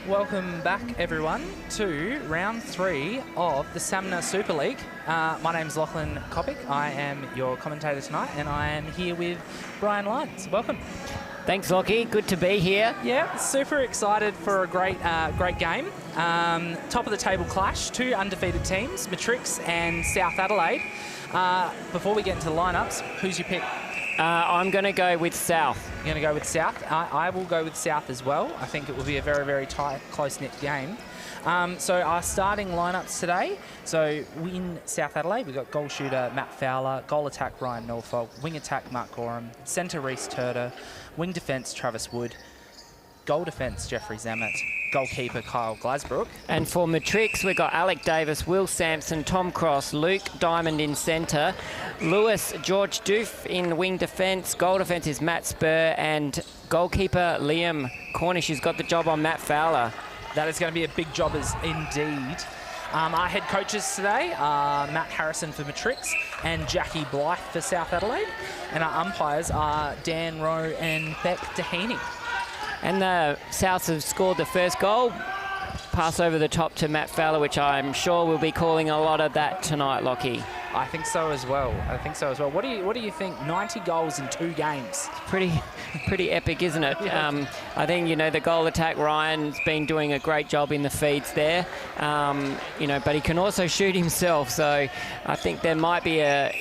Welcome back, everyone, to round 3 of the SAMMNA Super League. My name's Lachlan Kopic. I am your commentator tonight, and I am here with Brian Lyons. Welcome. Thanks, Lockie. Good to be here. Yeah, super excited for a great game. Top of the table clash, 2 undefeated teams, Matrics and South Adelaide. Before we get into the lineups, who's your pick? I'm going to go with South. You're going to go with South? I will go with South as well. I think it will be a very, very tight, close-knit game. So our starting lineups today. So in South Adelaide, we've got goal shooter Matt Fowler, goal attack Ryan Norfolk, wing attack Mark Gorham, centre Reece Turner, wing defence Travis Wood, goal defence Jeffrey Zammit, goalkeeper Kyle Glasbrook. And for Matrix, we've got Alec Davis, Will Sampson, Tom Cross, Luke Diamond in centre, Lewis George Doof in wing defence, goal defence is Matt Spur, and goalkeeper Liam Cornish has got the job on Matt Fowler. That is going to be a big job indeed. Our head coaches today are Matt Harrison for Matrix and Jackie Blythe for South Adelaide. And our umpires are Dan Rowe and Beck Dehaney. And the Souths have scored the first goal. Pass over the top to Matt Fowler, which I'm sure will be calling a lot of that tonight, Lockie. I think so as well. What do you think? 90 goals in 2 games. It's pretty epic, isn't it? Yeah. I think, the goal attack, Ryan's been doing a great job in the feeds there. But he can also shoot himself. So I think there might be a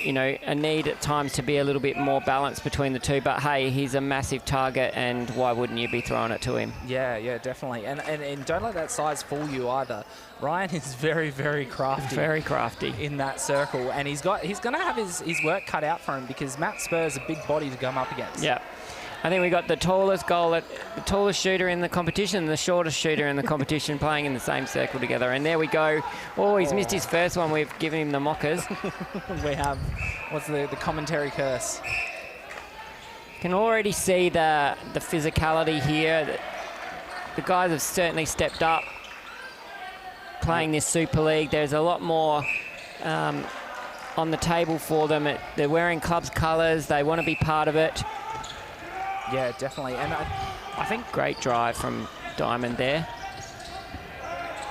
need at times to be a little bit more balanced between the two. But hey, he's a massive target, and why wouldn't you be throwing it to him? Yeah, definitely. And don't let that size fool you either. Ryan is very, very crafty. Very crafty in that circle, and he's going to have his work cut out for him because Matt Spur's a big body to come up against. Yeah, I think we got the tallest shooter in the competition, and the shortest shooter in the competition playing in the same circle together. And there we go. Oh, he's missed his first one. We've given him the mockers. We have. What's the commentary curse? Can already see the physicality here. The guys have certainly stepped up playing this Super League. There's a lot more on the table for them. They're wearing club's colours. They want to be part of it. Yeah, definitely. And I think great drive from Diamond there.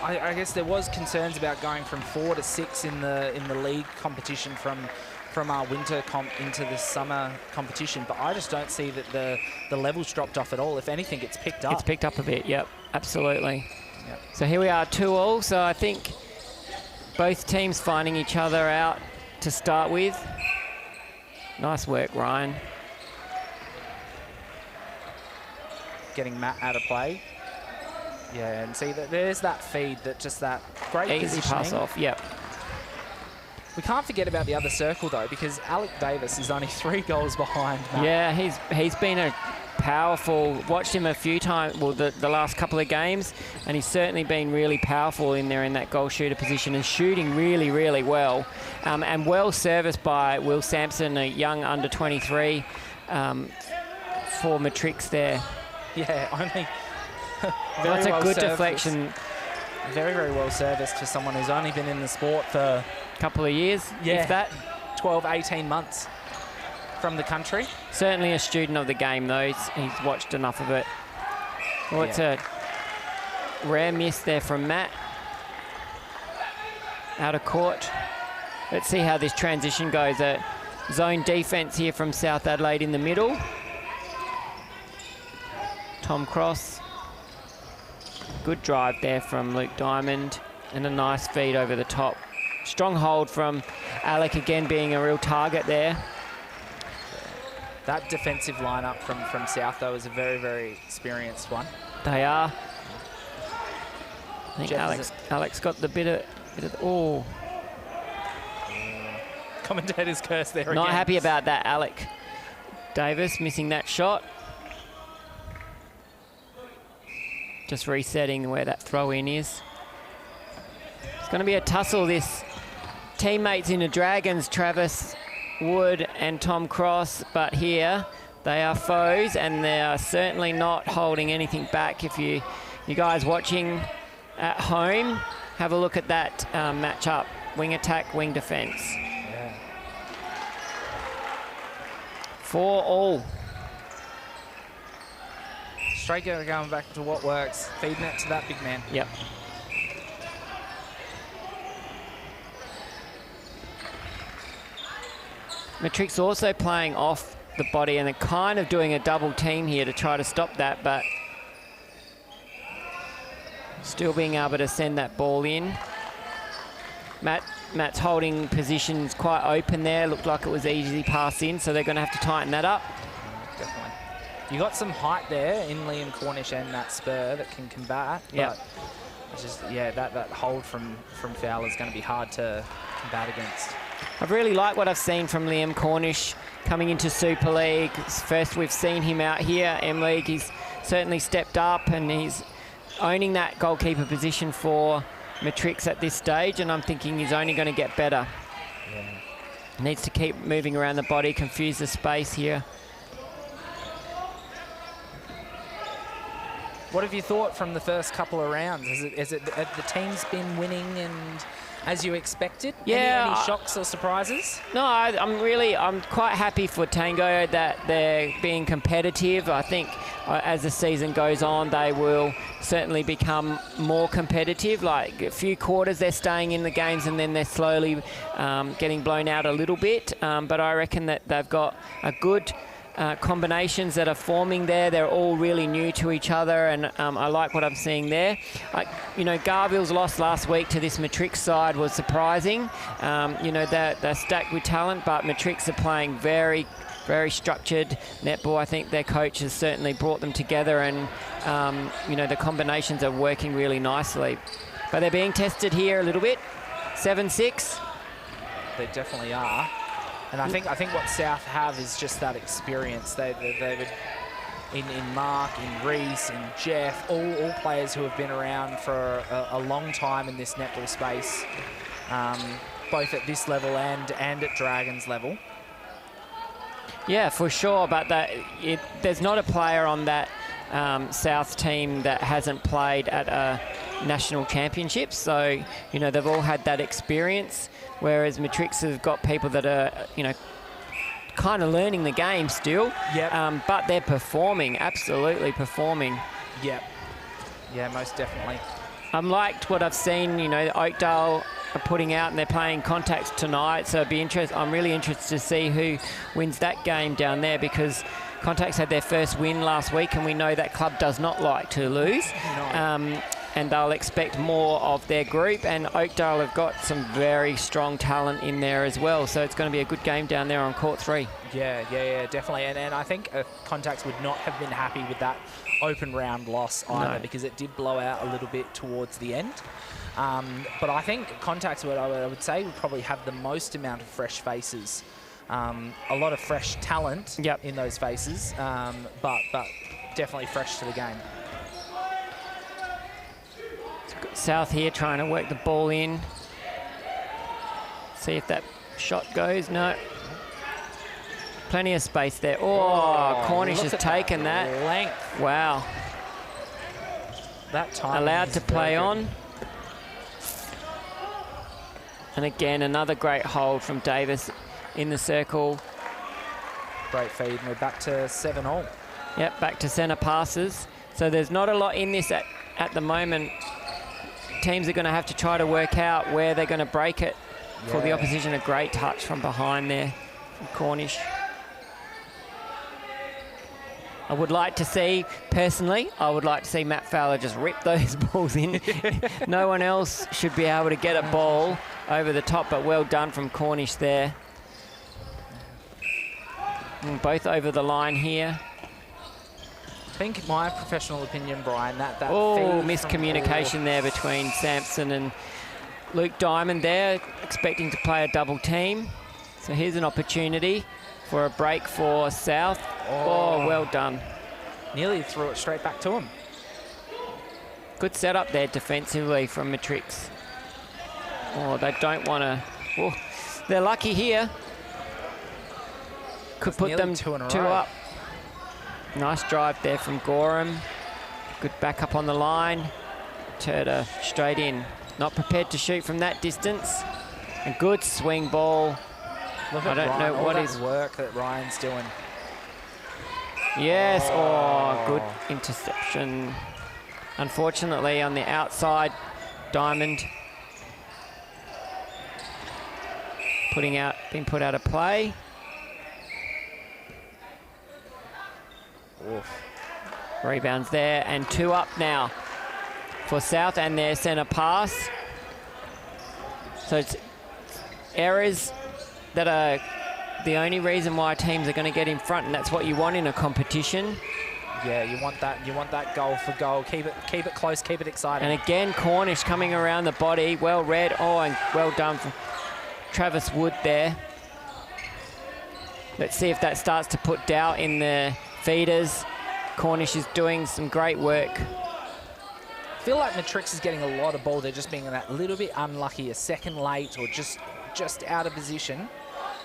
I guess there was concerns about going from 4 to 6 in the league competition from our winter comp into the summer competition, but I just don't see that the levels dropped off at all. If anything, it's picked up. It's picked up a bit. Yep, absolutely. Yep. So here we are, 2-2. So I think both teams finding each other out to start with. Nice work, Ryan. Getting Matt out of play. Yeah, and see that there's that feed, that great easy pass off. Yep. We can't forget about the other circle though, because Alec Davis is only 3 goals behind Matt. Yeah, he's been a powerful. Watched him a few times, well, the last couple of games, and he's certainly been really powerful in there in that goal shooter position and shooting really, really well. And well serviced by Will Sampson, a young under 23 for Matrix there. Yeah, only that's a well good serviced. Deflection. Very, very well serviced for someone who's only been in the sport for a couple of years, yeah, if that. 12, 18 months from the country. Certainly a student of the game, though. He's watched enough of it. Well, it's a rare miss there from Matt. Out of court. Let's see how this transition goes. A zone defense here from South Adelaide in the middle. Tom Cross. Good drive there from Luke Diamond, and a nice feed over the top. Strong hold from Alec, again being a real target there. That defensive lineup from South, though, is a very, very experienced one. They are. I think Alex got the bit of oh. Commentator's curse there again. Not happy about that, Alec Davis missing that shot. Just resetting where that throw-in is. It's going to be a tussle, this. Teammates in the Dragons, Travis Wood and Tom Cross, but here they are foes, and they are certainly not holding anything back. If you guys watching at home, have a look at that matchup. Wing attack, wing defence. Yeah. 4-4. straight going back to what works. Feeding it to that big man. Yep. Matrics also playing off the body, and they're kind of doing a double team here to try to stop that, but still being able to send that ball in. Matt's holding positions quite open there. Looked like it was easy pass in, so they're going to have to tighten that up. Definitely. You got some height there in Liam Cornish and Matt Spur that can combat. Yeah. It's just, yeah, that hold from Fowler is going to be hard to combat against. I really like what I've seen from Liam Cornish coming into Super League. First we've seen him out here, M-League. He's certainly stepped up and he's owning that goalkeeper position for Matrix at this stage, and I'm thinking he's only going to get better. Yeah. Needs to keep moving around the body, confuse the space here. What have you thought from the first couple of rounds? Have the teams been winning and as you expected? Yeah. Any shocks or surprises? No, I'm quite happy for Tango that they're being competitive. I think as the season goes on, they will certainly become more competitive. Like a few quarters, they're staying in the games and then they're slowly getting blown out a little bit. But I reckon that they've got a good combinations that are forming there. They're all really new to each other, and I like what I'm seeing there. You know, Garville's loss last week to this Matrix side was surprising. You know, they're stacked with talent, but Matrix are playing very, very structured netball. I think their coach has certainly brought them together, and you know, the combinations are working really nicely. But they're being tested here a little bit. 7-6. They definitely are. And I think what South have is just that experience. They would, in Mark, in Reese, in Jeff, all players who have been around for a long time in this netball space, both at this level and at Dragons level. Yeah, for sure. But there's not a player on that South team that hasn't played at a national championship. So, you know, they've all had that experience. Whereas Matrix have got people that are, you know, kind of learning the game still. Yep. But they're performing, absolutely performing. Yep. Yeah, most definitely. I've liked what I've seen. You know, Oakdale are putting out and they're playing Contacts tonight. So I'm really interested to see who wins that game down there, because Contacts had their first win last week, and we know that club does not like to lose. No. And they'll expect more of their group, and Oakdale have got some very strong talent in there as well, so it's going to be a good game down there on court 3. Yeah, definitely, and I think Contacts would not have been happy with that open round loss either, because it did blow out a little bit towards the end. But I think Contacts, I would say, would probably have the most amount of fresh faces, a lot of fresh talent in those faces, but definitely fresh to the game. South here trying to work the ball in. See if that shot goes. No. Plenty of space there. Oh, Cornish has taken that. Length. Wow. That time allowed to play on. And again, another great hold from Davis in the circle. Great feed, and we're back to 7-all. Yep, back to centre passes. So there's not a lot in this at the moment. Teams are going to have to try to work out where they're going to break it for the opposition. A great touch from behind there from Cornish. I would like to see, personally, Matt Fowler just rip those balls in. No one else should be able to get a ball over the top, but well done from Cornish there. And both over the line here. I think my professional opinion, Brian, that oh, miscommunication there between Sampson and Luke Diamond there, expecting to play a double team. So here's an opportunity for a break for South. Oh, well done. Nearly threw it straight back to him. Good setup there defensively from Matrix. Oh, they don't want to. Oh, they're lucky here. Could put them two up. Nice drive there from Gorham. Good backup on the line. Turner straight in. Not prepared to shoot from that distance. A good swing ball. Look at I don't know what is work that Ryan's doing. Yes, good interception. Unfortunately, on the outside, Diamond being put out of play. Oof. Rebounds there, and 2 up now for South, and their centre pass. So it's errors that are the only reason why teams are going to get in front, and that's what you want in a competition. Yeah, you want that goal for goal. Keep it close, keep it exciting. And again, Cornish coming around the body, well read. Oh, and well done from Travis Wood there. Let's see if that starts to put doubt in the feeders. Cornish is doing some great work. I feel like Matrix is getting a lot of ball. They're just being that little bit unlucky, a second late or just out of position.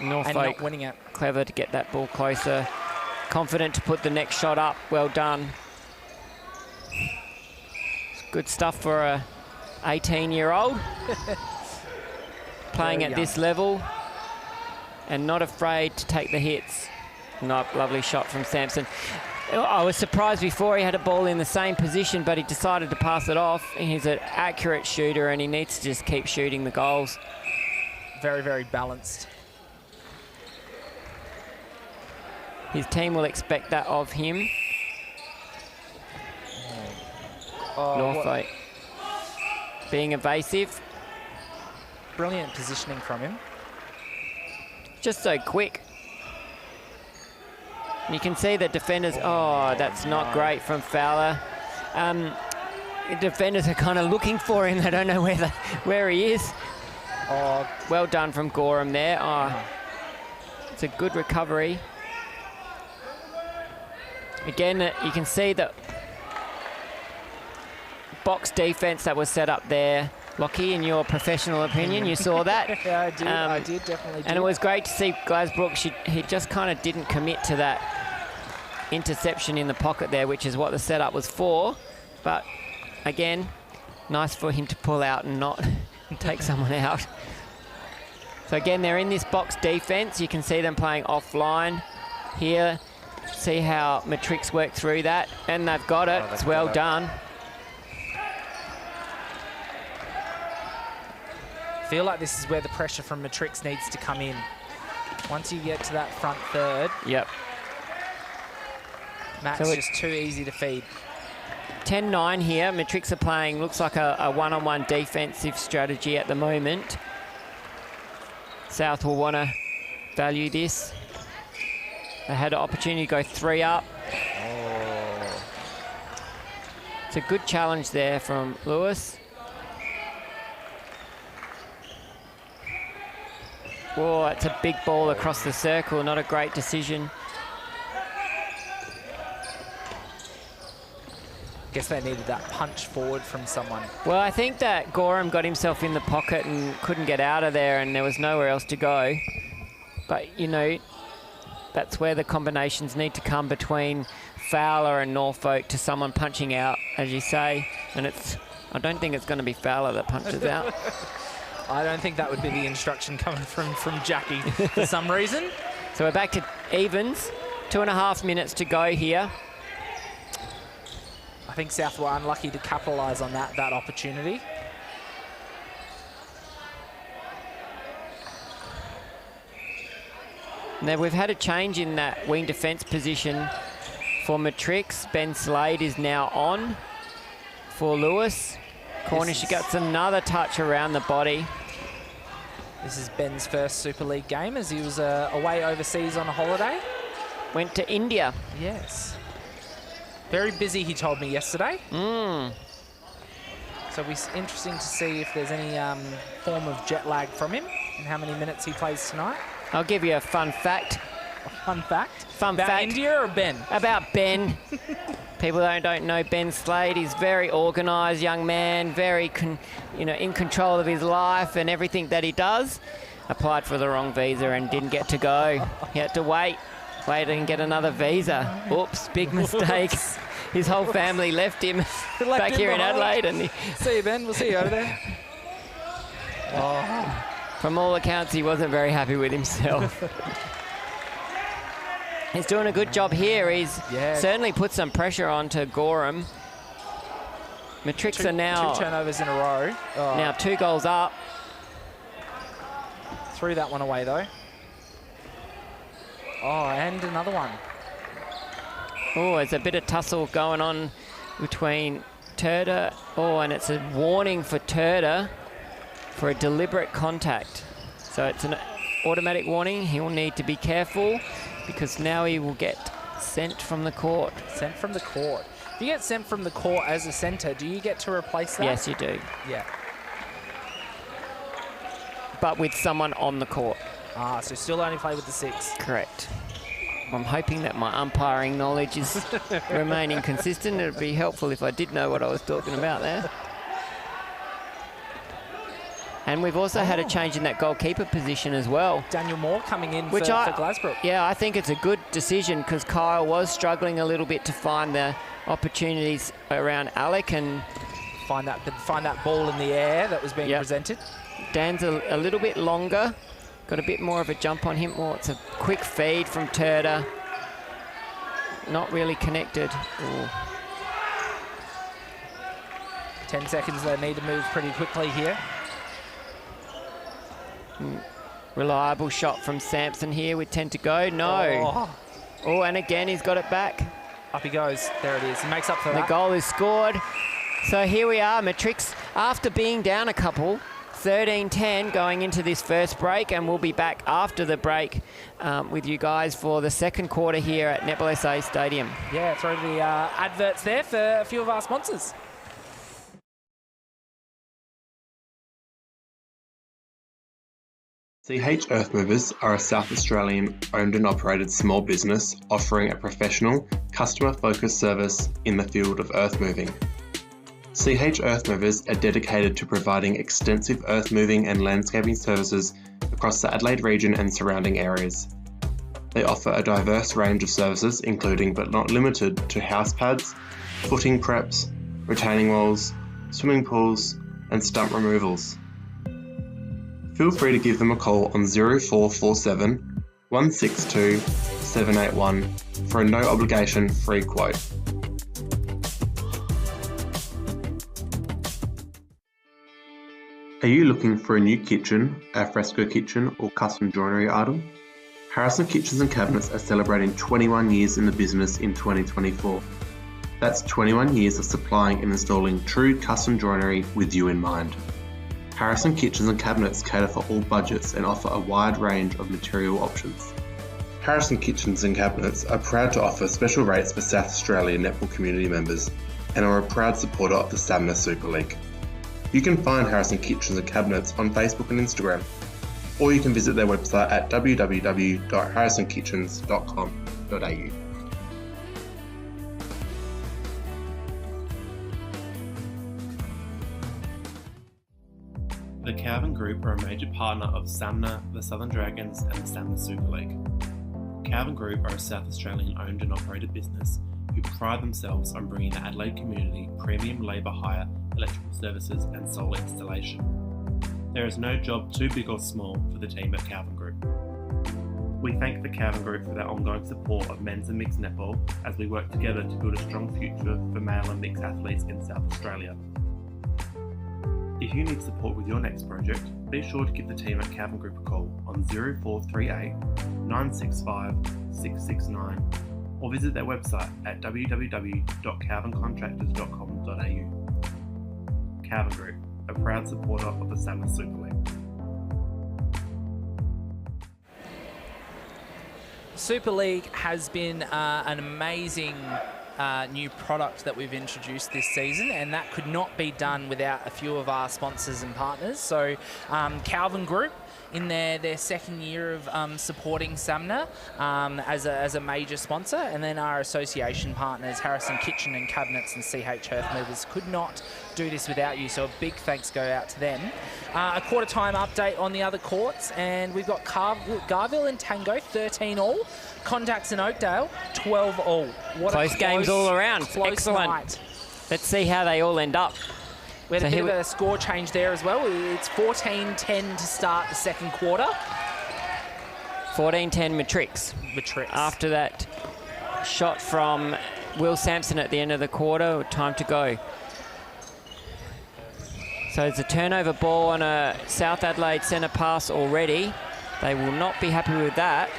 Norfolk and not winning it. Clever to get that ball closer. Confident to put the next shot up. Well done. It's good stuff for a 18-year-old. Playing at this level and not afraid to take the hits. Lovely shot from Sampson. I was surprised before he had a ball in the same position, but he decided to pass it off. He's an accurate shooter and he needs to just keep shooting the goals. Very, very balanced. His team will expect that of him. Norfolk being evasive. Brilliant positioning from him. Just so quick. You can see the defenders, that's not great from Fowler. The defenders are kind of looking for him. They don't know where he is. Well done from Gorham there. It's a good recovery. Again, you can see the box defense that was set up there. Lockie, in your professional opinion, you saw that? Yeah, I did, definitely did. And it was great to see Glasbrook. He just kind of didn't commit to that interception in the pocket there, which is what the setup was for. But again, nice for him to pull out and not take someone out. So again, they're in this box defense. You can see them playing offline here. See how Matrix worked through that, and they've got it. It's well done. I feel like this is where the pressure from Matrix needs to come in. Once you get to that front third, yep. Matt's so just too easy to feed. 10-9 here. Matrix are playing, looks like a one-on-one defensive strategy at the moment. South will want to value this. They had an opportunity to go 3 up. It's a good challenge there from Lewis. Whoa, that's a big ball across the circle. Not a great decision. Guess they needed that punch forward from someone. Well, I think that Gorham got himself in the pocket and couldn't get out of there, and there was nowhere else to go. But, you know, that's where the combinations need to come between Fowler and Norfolk to someone punching out, as you say. And I don't think it's going to be Fowler that punches out. I don't think that would be the instruction coming from Jackie for some reason. So we're back to evens. 2.5 minutes to go here. I think South were unlucky to capitalise on that opportunity. Now we've had a change in that wing defence position for Matrix. Ben Slade is now on for Lewis. Cornish gets another touch around the body. This is Ben's first Super League game as he was away overseas on a holiday. Went to India. Yes. Very busy, he told me yesterday. So it'll be interesting to see if there's any form of jet lag from him and how many minutes he plays tonight. I'll give you a fun fact. A fun fact? Fun about fact. India or Ben? About Ben. People don't know Ben Slade. He's very organised young man, very in control of his life and everything that he does. Applied for the wrong visa and didn't get to go. He had to wait and get another visa. Oops, big mistake. His whole family left him back here in Adelaide. And see you, Ben. We'll see you over there. From all accounts, he wasn't very happy with himself. He's doing a good job here. He's Yeah. certainly put some pressure onto Gorham. Matrics are now... 2 turnovers in a row. Oh, Now 2 goals up. threw that one away, though. Oh, and another one. Oh, there's a bit of tussle going on between Turda. Oh, and it's a warning for Turda for a deliberate contact. So it's an automatic warning. He will need to be careful because now he will get sent from the court. Sent from the court. If you get sent from the court as a centre, do you get to replace that? Yes, you do. Yeah. But with someone on the court. Ah, so still only play with the 6. Correct. I'm hoping that my umpiring knowledge is remaining consistent. It would be helpful if I did know what I was talking about there. And we've also had a change in that goalkeeper position as well. Daniel Moore coming in for Glasbrook. Yeah, I think it's a good decision because Kyle was struggling a little bit to find the opportunities around Alec and find that ball in the air that was being presented. Dan's a little bit longer. Got a bit more of a jump on him. Oh, it's a quick feed from Turda. Not really connected. Ooh. 10 seconds, they need to move pretty quickly here. Reliable shot from Sampson here with 10 to go. No. Oh, and again, he's got it back. Up he goes. There it is. He makes up for that. The goal is scored. So here we are, Matrix, after being down a couple, 13-10 going into this first break, and we'll be back after the break with you guys for the second quarter here at Netball SA Stadium. Yeah, throw the adverts there for a few of our sponsors. CH Earthmovers are a South Australian owned and operated small business offering a professional, customer-focused service in the field of earth moving. CH Earthmovers are dedicated to providing extensive earth moving and landscaping services across the Adelaide region and surrounding areas. They offer a diverse range of services including but not limited to house pads, footing preps, retaining walls, swimming pools and stump removals. Feel free to give them a call on 0447 162 781 for a no obligation free quote. Are you looking for a new kitchen, alfresco kitchen or custom joinery item? Harrison Kitchens and Cabinets are celebrating 21 years in the business in 2024. That's 21 years of supplying and installing true custom joinery with you in mind. Harrison Kitchens and Cabinets cater for all budgets and offer a wide range of material options. Harrison Kitchens and Cabinets are proud to offer special rates for South Australia netball community members and are a proud supporter of the SAMMNA Super League. You can find Harrison Kitchens and Cabinets on Facebook and Instagram, or you can visit their website at www.harrisonkitchens.com.au. The Calvin Group are a major partner of SAMMNA, the Southern Dragons and the SAMMNA Super League. Calvin Group are a South Australian owned and operated business who pride themselves on bringing the Adelaide community premium labour hire, electrical services and solar installation. There is no job too big or small for the team at Calvin Group. We thank the Calvin Group for their ongoing support of men's and mixed netball as we work together to build a strong future for male and mixed athletes in South Australia. If you need support with your next project, be sure to give the team at Calvin Group a call on 0438 965 669 or visit their website at www.calvincontractors.com.au. Calvin Group, a proud supporter of the SAMMNA Super League. Super League has been an amazing new product that we've introduced this season, and that could not be done without a few of our sponsors and partners. So Calvin Group, in their second year of supporting SAMMNA as a major sponsor, and then our association partners Harrison Kitchen and Cabinets and CH Earthmovers could not do this without you, so a big thanks go out to them. A quarter time update on the other courts, and we've got Garville and Tango 13 all, Contacts in Oakdale 12 all. What close games all around. Excellent. Night. Let's see how they all end up. We had a bit of a score change there as well. It's 14-10 to start the second quarter. 14-10 Matrix. Matrix. After that shot from Will Sampson at the end of the quarter, time to go. So it's a turnover ball on a South Adelaide centre pass already. They will not be happy with that.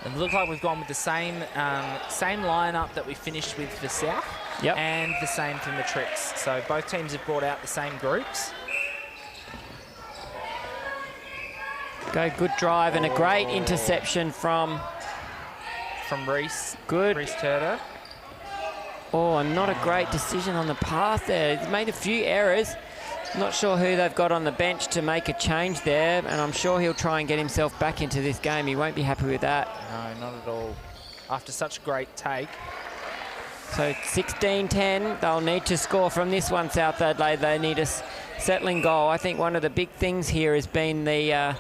No. It looks like we've gone with the same lineup that we finished with for South. Yep. And the same for Matrix. So both teams have brought out the same groups. Go, good drive and a great interception from Reese. Good. Reese Turner. Oh, and not a great decision on the pass there. He's made a few errors. Not sure who they've got on the bench to make a change there, and I'm sure he'll try and get himself back into this game. He won't be happy with that. No, not at all. After such a great take. So 16-10, they'll need to score from this one, South Adelaide. They need a settling goal. I think one of the big things here has been the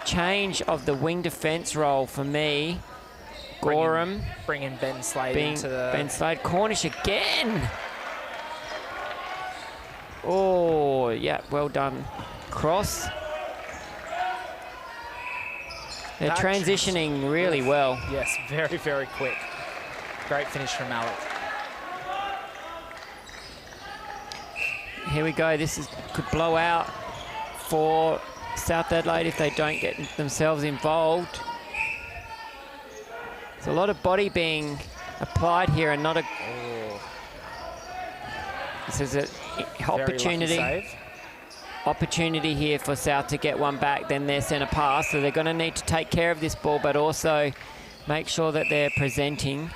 change of the wing defence role for me. Gorham. Bringing Ben Slade into the... Ben Slade. Cornish again. Oh, yeah, well done. Cross. They're transitioning really well. Yes, very, very quick. Great finish from Alec. Here we go. This could blow out for South Adelaide if they don't get themselves involved. There's a lot of body being applied here and not a... Oh. This is an opportunity here for South to get one back, then their centre pass. So they're going to need to take care of this ball, but also make sure that they're presenting.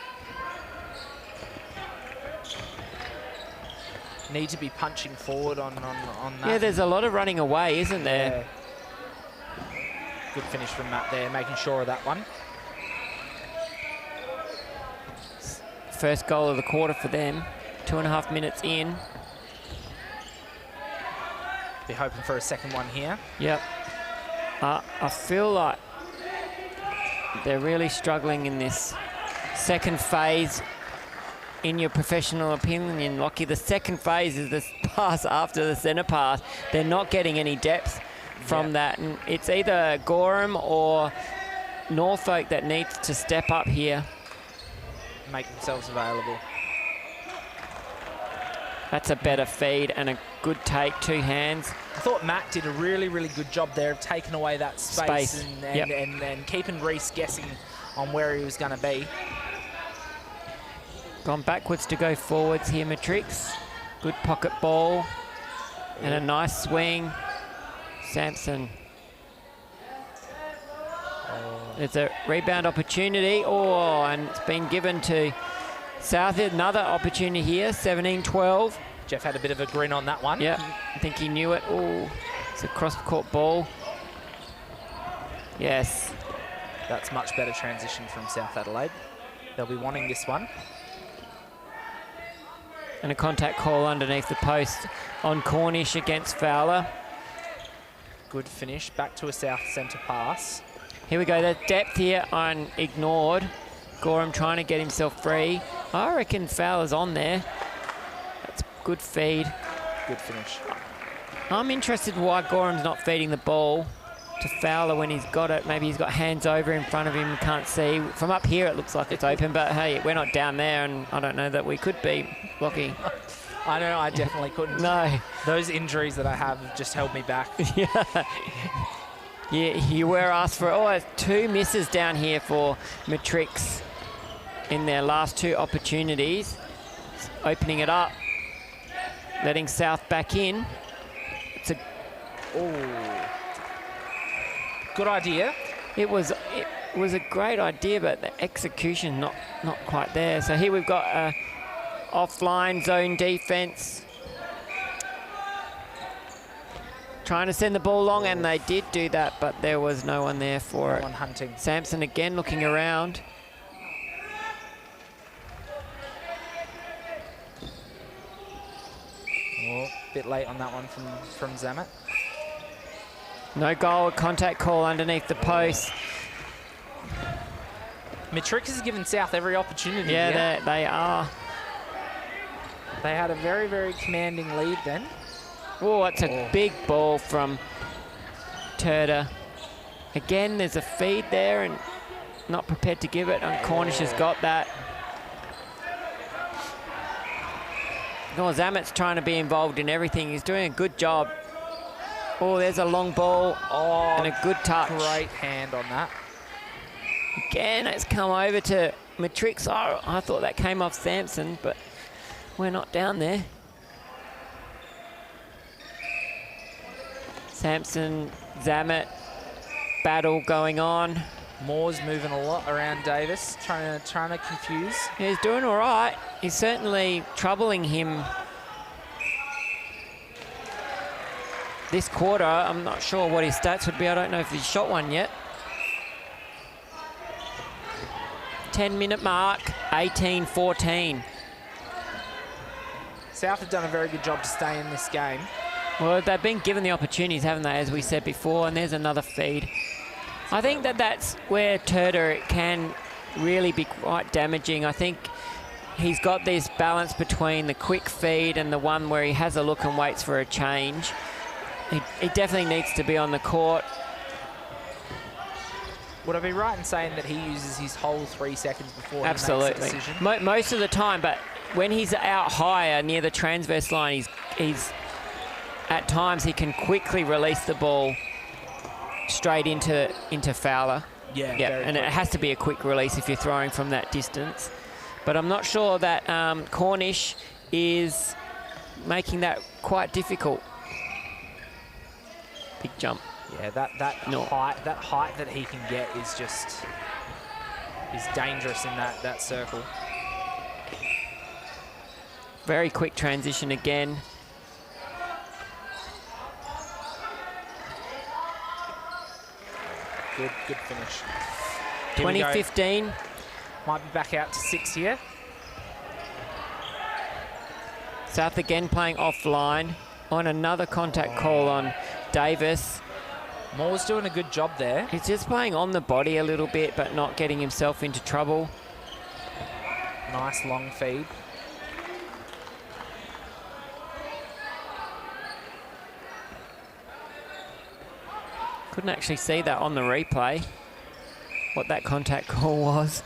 Need to be punching forward on that. Yeah, there's a lot of running away, isn't there? Yeah. Good finish from Matt there, making sure of that one. First goal of the quarter for them. 2.5 minutes in. Be hoping for a second one here. Yep. I feel like they're really struggling in this second phase. In your professional opinion, Lockie, the second phase is this pass after the centre pass. They're not getting any depth from that. And it's either Gorham or Norfolk that needs to step up here. Make themselves available. That's a better feed and a good take, 2 hands. I thought Matt did a really, really good job there of taking away that space. And keeping Reese guessing on where he was going to be. Gone backwards to go forwards here, Matrix. Good pocket ball and a nice swing. Sampson. There's a rebound opportunity. Oh, and it's been given to South. Another opportunity here, 17-12. Jeff had a bit of a grin on that one. Yeah, I think he knew it. Oh, it's a cross-court ball. Yes. That's much better transition from South Adelaide. They'll be wanting this one. And a contact call underneath the post on Cornish against Fowler. Good finish, back to a South centre pass. Here we go, the depth here on ignored. Gorham trying to get himself free. I reckon Fowler's on there. That's good feed. Good finish. I'm interested why Gorham's not feeding the ball to Fowler when he's got it. Maybe he's got hands over in front of him, can't see. From up here it looks like it's open, but hey, we're not down there and I don't know that we could be, Lockie. I know, I definitely couldn't. No. Those injuries that I have just held me back. Yeah, you were asked for 2 misses down here for Matrix in their last 2 opportunities. Opening it up, letting South back in. It's a good idea. It was a great idea, but the execution not quite there. So here we've got a offline zone defense. Trying to send the ball long, and they did do that, but there was no one there for it. No one hunting. Sampson again looking around. Oh, bit late on that one from Zamet. No goal, contact call underneath the post. Matrix has given South every opportunity. Yeah, they are. They had a very, very commanding lead then. Oh, that's a big ball from Turner. Again, there's a feed there and not prepared to give it. And Cornish has got that. Oh, Zamet's trying to be involved in everything. He's doing a good job. Oh, there's a long ball and a good touch. Great hand on that. Again, it's come over to Matrics. Oh, I thought that came off Sampson, but we're not down there. Sampson, Zamet, battle going on. Moore's moving a lot around Davis, trying to confuse. Yeah, he's doing all right. He's certainly troubling him this quarter. I'm not sure what his stats would be. I don't know if he's shot one yet. 10-minute mark, 18-14. South have done a very good job to stay in this game. Well, they've been given the opportunities, haven't they, as we said before, and there's another feed. I think that's where Turner can really be quite damaging. I think he's got this balance between the quick feed and the one where he has a look and waits for a change. He definitely needs to be on the court. Would I be right in saying that he uses his whole 3 seconds before he Absolutely. makes a decision? Most of the time, but when he's out higher near the transverse line, he's at times he can quickly release the ball straight into Fowler. Yeah, and it has to be a quick release if you're throwing from that distance. But I'm not sure that Cornish is making that quite difficult. Big jump. Yeah, that height that he can get is dangerous in that circle. Very quick transition again. Good finish. 2015. Might be back out to 6 here. South again playing offline on another contact call on Davis. Moore's doing a good job there. He's just playing on the body a little bit, but not getting himself into trouble. Nice long feed. Couldn't actually see that on the replay, what that contact call was.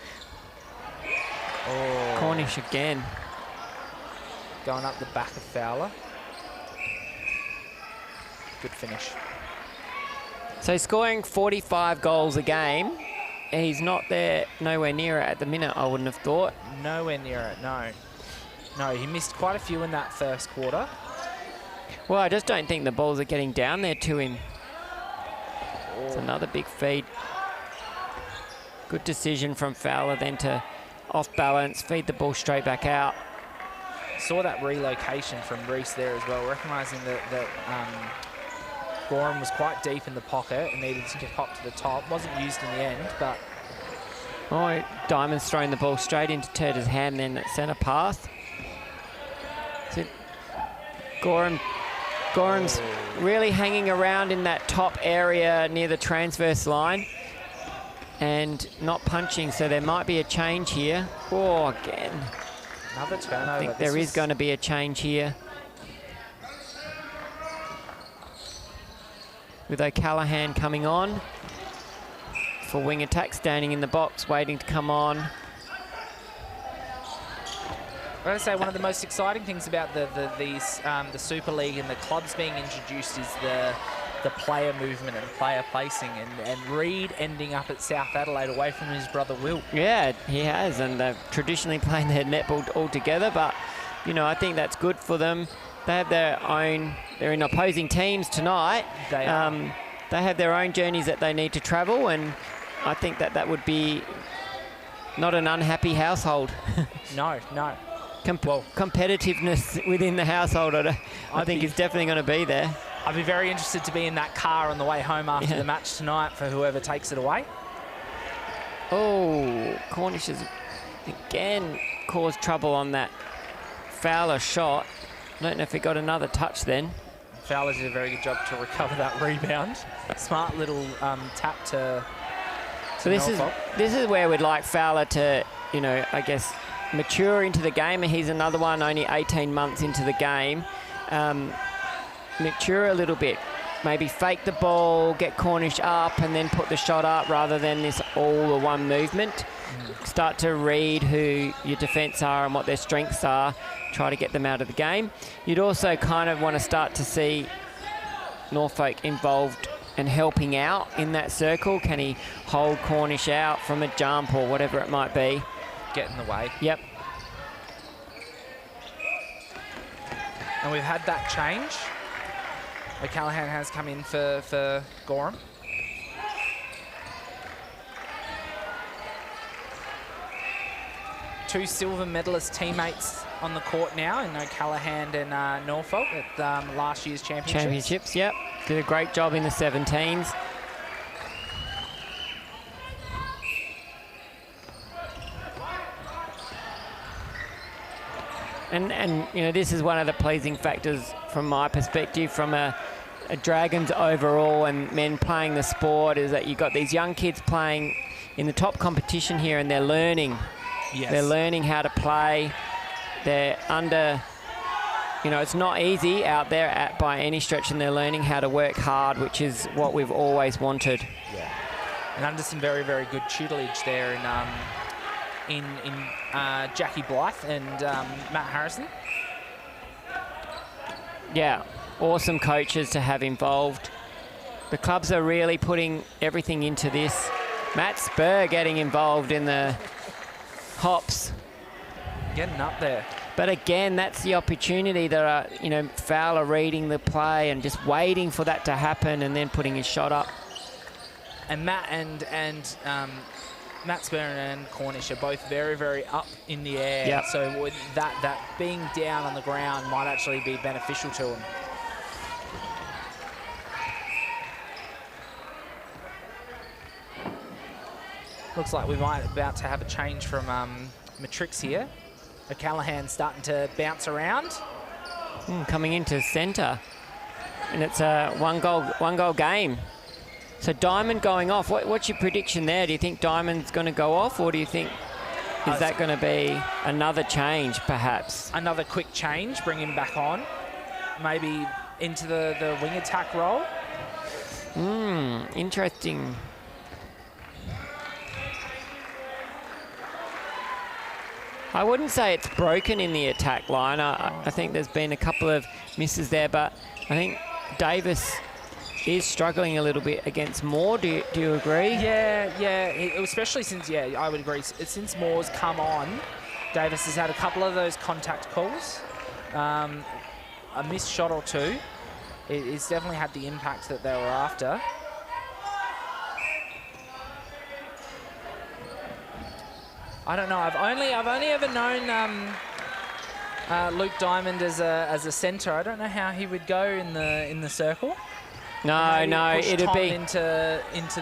Oh. Cornish again. Going up the back of Fowler. Good finish. So scoring 45 goals a game, he's not there, nowhere near it at the minute, I wouldn't have thought. Nowhere near it, no. No, he missed quite a few in that first quarter. Well, I just don't think the balls are getting down there to him. It's another big feed. Good decision from Fowler then to off balance, feed the ball straight back out. Saw that relocation from Reese there as well, recognising that Gorham was quite deep in the pocket and needed to get up to the top. Wasn't used in the end, but... Oh, Diamond's throwing the ball straight into Turner's hand then at centre path. So Gorham's really hanging around in that top area near the transverse line and not punching, so there might be a change here. Oh, again. Another turnover. I think there is going to be a change here. With O'Callaghan coming on for wing attack, standing in the box, waiting to come on. I've got to say, one of the most exciting things about the Super League and the clubs being introduced is the player movement and player placing, and Reid ending up at South Adelaide away from his brother Will. Yeah, he has, and they've traditionally playing their netball all together, but, you know, I think that's good for them. They have their own, they're in opposing teams tonight. They are. They have their own journeys that they need to travel, and I think that would be not an unhappy household. No. Competitiveness within the household, I think is definitely going to be there. I'd be very interested to be in that car on the way home after the match tonight for whoever takes it away. Oh, Cornish has again caused trouble on that Fowler shot. I don't know if he got another touch then. Fowler did a very good job to recover that rebound. Smart little tap to So this is where we'd like Fowler to, you know, I guess, mature into the game. And he's another one only 18 months into the game. mature a little bit. Maybe fake the ball, get Cornish up, and then put the shot up rather than this all-or-one movement. Start to read who your defence are and what their strengths are, try to get them out of the game. You'd also kind of want to start to see Norfolk involved and helping out in that circle. Can he hold Cornish out from a jump or whatever it might be? Get in the way. Yep. And we've had that change. O'Callaghan has come in for Gorham. Two silver medalist teammates on the court now in O'Callaghan and Norfolk at last year's championships. Yep. Did a great job in the 17s. And you know, this is one of the pleasing factors from my perspective, from a Dragons overall and men playing the sport, is that you've got these young kids playing in the top competition here, and they're learning. Yes. They're learning how to play. They're under, you know, it's not easy out there by any stretch, and they're learning how to work hard, which is what we've always wanted. Yeah. And under some very, very good tutelage there in Jackie Blythe and Matt Harrison. Yeah, awesome coaches to have involved. The clubs are really putting everything into this. Matt Spur getting involved in the hops. Getting up there. But again, that's the opportunity that, you know, Fowler reading the play and just waiting for that to happen and then putting his shot up. And Matt and Matt Spur and Cornish are both very, very up in the air. Yep. So with that being down on the ground might actually be beneficial to them. Looks like we might about to have a change from Matrix here. O'Callaghan starting to bounce around. Coming into centre. And it's a one goal game. So Diamond going off. What's your prediction there? Do you think Diamond's going to go off, or do you think is that going to be another change, perhaps? Another quick change, bring him back on. Maybe into the wing attack role. Interesting. I wouldn't say it's broken in the attack line. I think there's been a couple of misses there, but I think Davis is struggling a little bit against Moore. Do you agree? Yeah. Especially since, I would agree. Since Moore's come on, Davis has had a couple of those contact calls. A missed shot or two. It's definitely had the impact that they were after. I don't know. I've only ever known Luke Diamond as a centre. I don't know how he would go in the circle. No, it'd Tom be into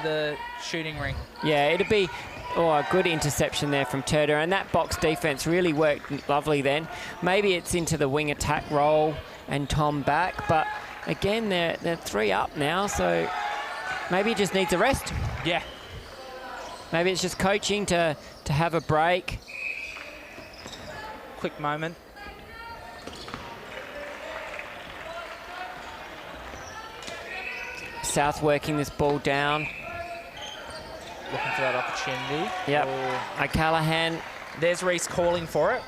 the shooting ring. Yeah, it'd be a good interception there from Turner, and that box defense really worked lovely then. Maybe it's into the wing attack role and Tom back, but again, they're 3 up now, so maybe he just needs a rest. Yeah. Maybe it's just coaching to have a break. Quick moment. South working this ball down. Looking for that opportunity. Yep. O'Callaghan. There's Reese calling for it.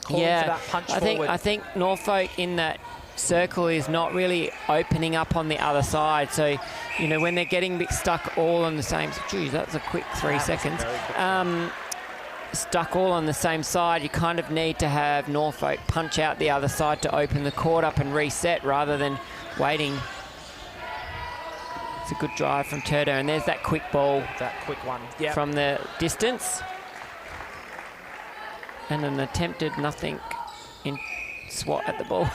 Calling for that punch forward. I think Norfolk in that circle is not really opening up on the other side. So, you know, when they're getting stuck all on the same... Geez, that's a quick 3 seconds. Stuck all on the same side, you kind of need to have Norfolk punch out the other side to open the court up and reset rather than waiting. It's a good drive from Turdo, and there's that quick ball. That quick one. From the distance. And an attempted nothing in swat at the ball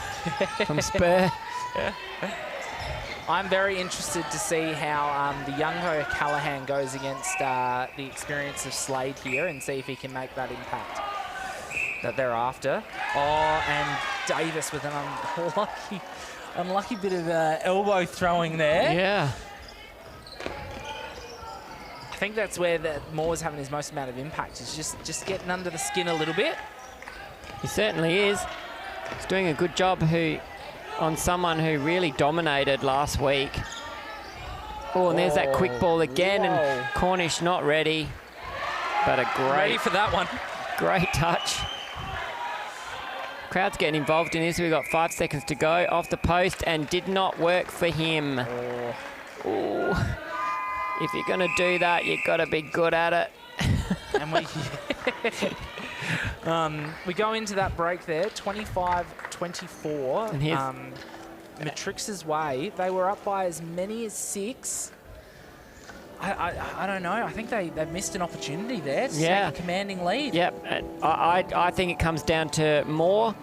from Spur. I'm very interested to see how the younger O'Callaghan goes against the experience of Slade here and see if he can make that impact that they're after. Oh, and Davis with an unlucky bit of elbow throwing there. Yeah. I think that's where Moore's having his most amount of impact, is just getting under the skin a little bit. He certainly is. He's doing a good job. on someone who really dominated last week. Oh, and there's that quick ball again, and Cornish not ready, but a great... Ready for that one. Great touch. Crowd's getting involved in this. We've got 5 seconds to go. Off the post, and did not work for him. Ooh. If you're going to do that, you've got to be good at it. And we go into that break there, 25-24. And here's Matrics' way. They were up by as many as 6. I don't know. I think they've missed an opportunity there to take a commanding lead. Yep. I think it comes down to more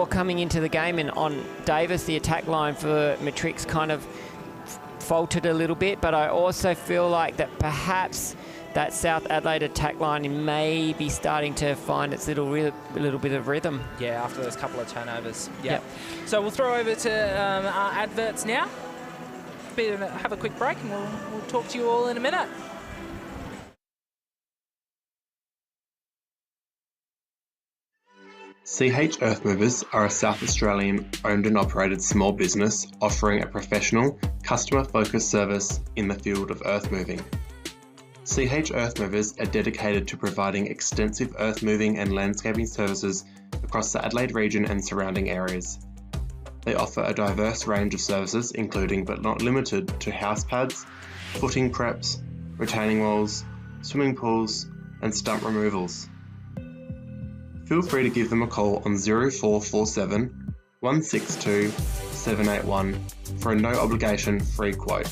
coming into the game, and on Davis, the attack line for Matrix kind of faltered a little bit, but I also feel like that perhaps that South Adelaide attack line may be starting to find its little bit of rhythm. Yeah, after those couple of turnovers. Yep. So we'll throw over to our adverts now. Have a quick break, and we'll talk to you all in a minute. CH Earthmovers are a South Australian owned and operated small business offering a professional, customer-focused service in the field of earth moving. CH Earthmovers are dedicated to providing extensive earth moving and landscaping services across the Adelaide region and surrounding areas. They offer a diverse range of services, including but not limited to house pads, footing preps, retaining walls, swimming pools, and stump removals. Feel free to give them a call on 0447 162 781 for a no obligation free quote.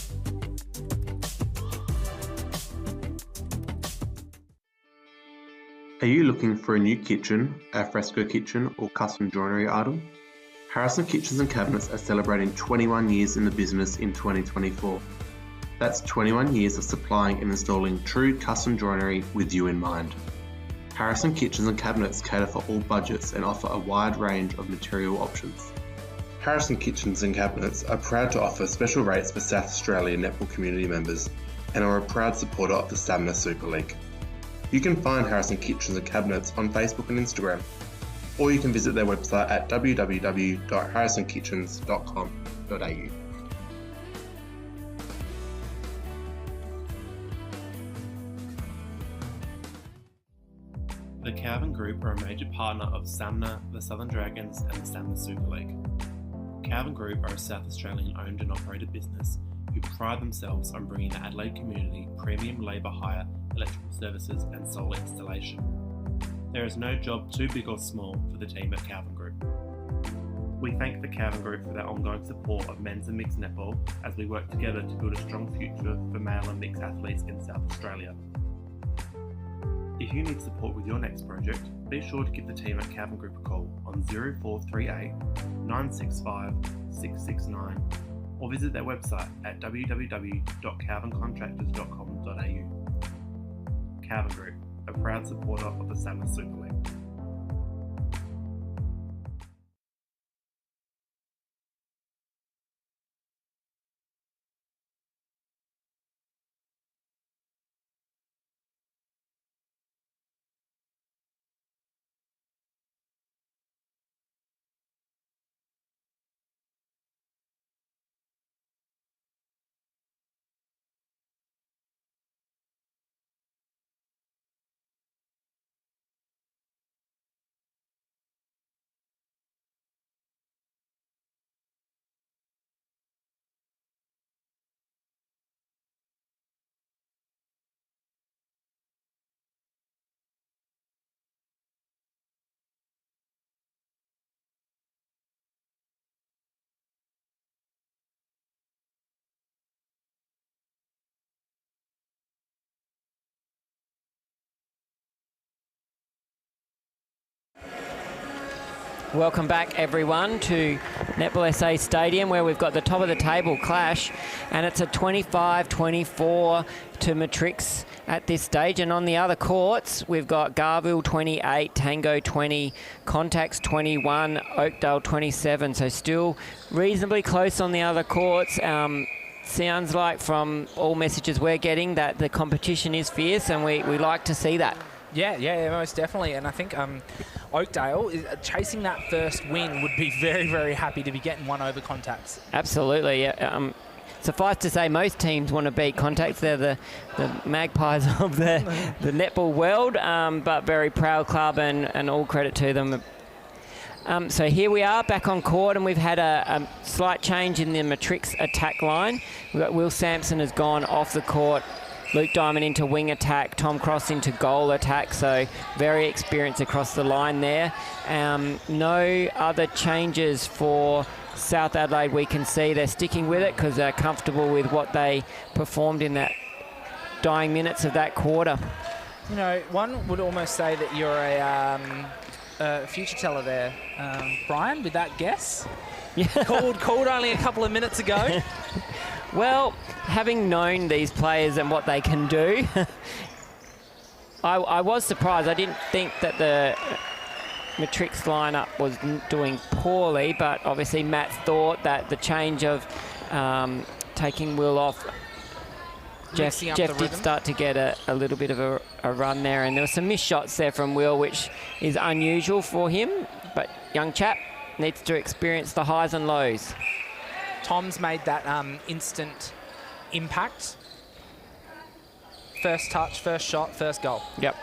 Are you looking for a new kitchen, alfresco kitchen, or custom joinery item? Harrison Kitchens and Cabinets are celebrating 21 years in the business in 2024. That's 21 years of supplying and installing true custom joinery with you in mind. Harrison Kitchens and Cabinets cater for all budgets and offer a wide range of material options. Harrison Kitchens and Cabinets are proud to offer special rates for South Australia Netball community members and are a proud supporter of the SAMMNA Super League. You can find Harrison Kitchens and Cabinets on Facebook and Instagram, or you can visit their website at www.harrisonkitchens.com.au. The Calvin Group are a major partner of SAMMNA, the Southern Dragons, and the SAMMNA Super League. Calvin Group are a South Australian owned and operated business who pride themselves on bringing the Adelaide community premium labour hire, electrical services and solar installation. There is no job too big or small for the team at Calvin Group. We thank the Calvin Group for their ongoing support of men's and mixed netball as we work together to build a strong future for male and mixed athletes in South Australia. If you need support with your next project, be sure to give the team at Calvin Group a call on 0438 965 669 or visit their website at www.calvincontractors.com.au. Calvin Group, a proud supporter of the SAMMNA Super League. Welcome back, everyone, to Netball SA Stadium, where we've got the top of the table clash, and it's a 25-24 to Matrix at this stage. And on the other courts, we've got Garville 28, Tango 20, Contacts 21, Oakdale 27. So still reasonably close on the other courts. Sounds like from all messages we're getting that the competition is fierce, and we like to see that. Yeah, most definitely. And I think Oakdale, chasing that first win, would be very, very happy to be getting one over Contacts. Absolutely. Yeah. Suffice to say, most teams want to beat Contacts. They're the magpies of the netball world, but very proud club, and all credit to them. So here we are back on court, and we've had a slight change in the Matrics attack line. We've got Will Sampson has gone off the court, Luke Diamond into wing attack, Tom Cross into goal attack, so very experienced across the line there. No other changes for South Adelaide. We can see they're sticking with it because they're comfortable with what they performed in that dying minutes of that quarter. You know, one would almost say that you're a future teller there, Brian, with that guess. Yeah. Called only a couple of minutes ago. Well, having known these players and what they can do, I was surprised. I didn't think that the Matrix lineup was doing poorly, but obviously Matt thought that the change of taking Will off, Jeff did start to get a little bit of a run there, and there were some missed shots there from Will, which is unusual for him, but young chap needs to experience the highs and lows. Tom's made that instant impact. First touch, first shot, first goal. Yep.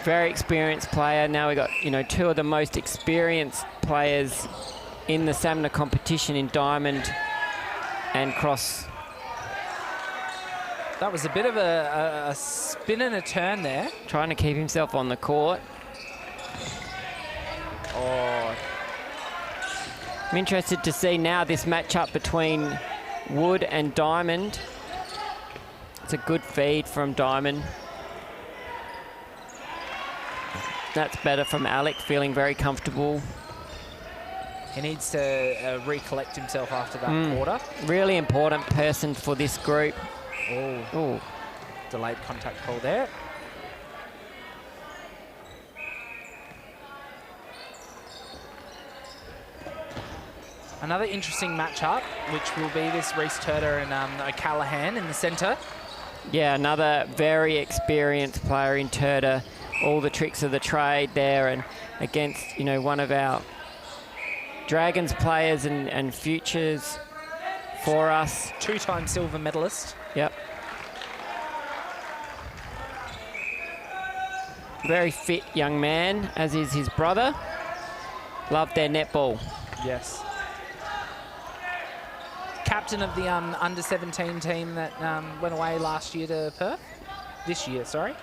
Very experienced player. Now we got, two of the most experienced players in the SAMMNA competition in Diamond and Cross. That was a bit of a spin and a turn there. Trying to keep himself on the court. Oh. I'm interested to see now this matchup between Wood and Diamond. It's a good feed from Diamond. That's better from Alec, feeling very comfortable. He needs to recollect himself after that quarter. Really important person for this group. Oh, delayed contact call there. Another interesting matchup, which will be this Reese Turner and O'Callaghan in the centre. Yeah, another very experienced player in Turner. All the tricks of the trade there, and against, one of our Dragons players and futures for us. Two-time silver medalist. Yep. Very fit young man, as is his brother. Love their netball. Yes. Captain of the under-17 team that went away last year to Perth. This year, sorry.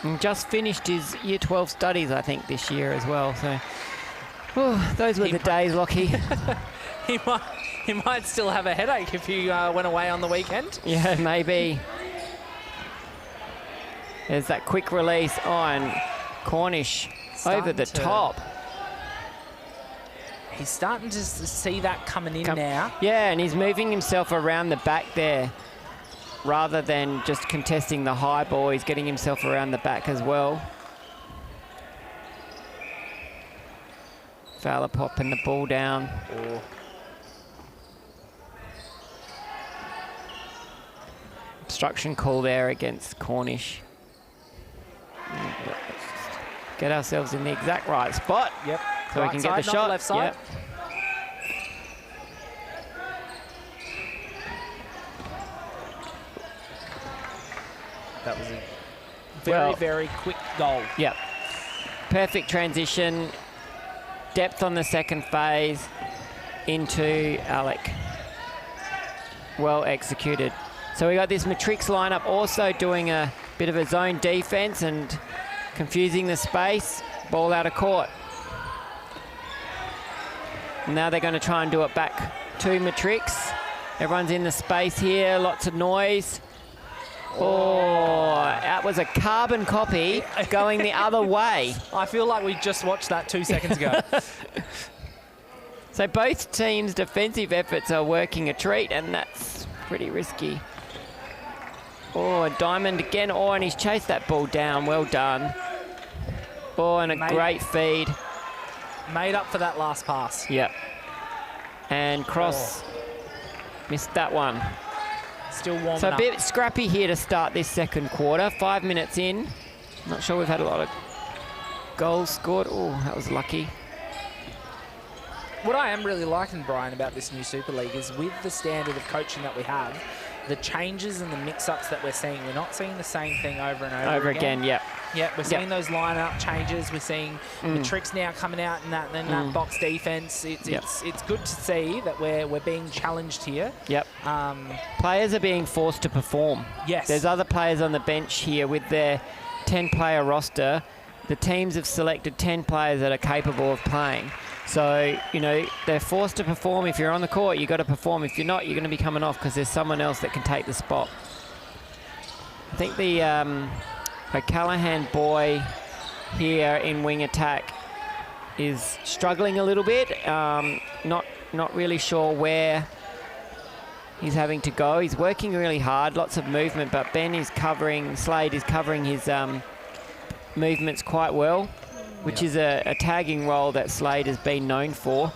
And just finished his Year 12 studies, I think, this year as well. So, those were the days, Lockie. He might still have a headache if he went away on the weekend. Yeah, maybe. There's that quick release on Cornish over the top. He's starting to see that coming in now. Yeah, and he's moving himself around the back there rather than just contesting the high ball. He's getting himself around the back as well. Fowler popping the ball down. Obstruction call there against Cornish. Get ourselves in the exact right spot. Yep. So right we can side, get the shot. Left side. Yep. That was a very, very quick goal. Yep. Perfect transition. Depth on the second phase into Alec. Well executed. So we got this Matrix lineup also doing a bit of a zone defense and confusing the space. Ball out of court. Now they're going to try and do it back to Matrix. Everyone's in the space here, lots of noise. Oh, that was a carbon copy going the other way. I feel like we just watched that 2 seconds ago. So both teams' defensive efforts are working a treat, and that's pretty risky. Oh, Diamond again. Oh, and he's chased that ball down. Well done. Oh, and a great feed. Made up for that last pass. Yep. And Cross Missed that one. Still warming So a up. bit scrappy here to start this second quarter. 5 minutes in. Not sure we've had a lot of goals scored. Oh, that was lucky. What I am really liking, Brian, about this new Super League is with the standard of coaching that we have, the changes and the mix-ups that we're seeing, we're not seeing the same thing over and over again. Yep. Yep, we're seeing those line-up changes. We're seeing Matrics now coming out in that box defense. It's good to see that we're being challenged here. Yep. Players are being forced to perform. Yes. There's other players on the bench here with their 10-player roster. The teams have selected 10 players that are capable of playing. So, you know, they're forced to perform. If you're on the court, you've got to perform. If you're not, you're going to be coming off because there's someone else that can take the spot. I think the O'Callaghan boy here in wing attack is struggling a little bit. Not really sure where he's having to go. He's working really hard, lots of movement, but Slade is covering his movements quite well, which is a tagging role that Slade has been known for.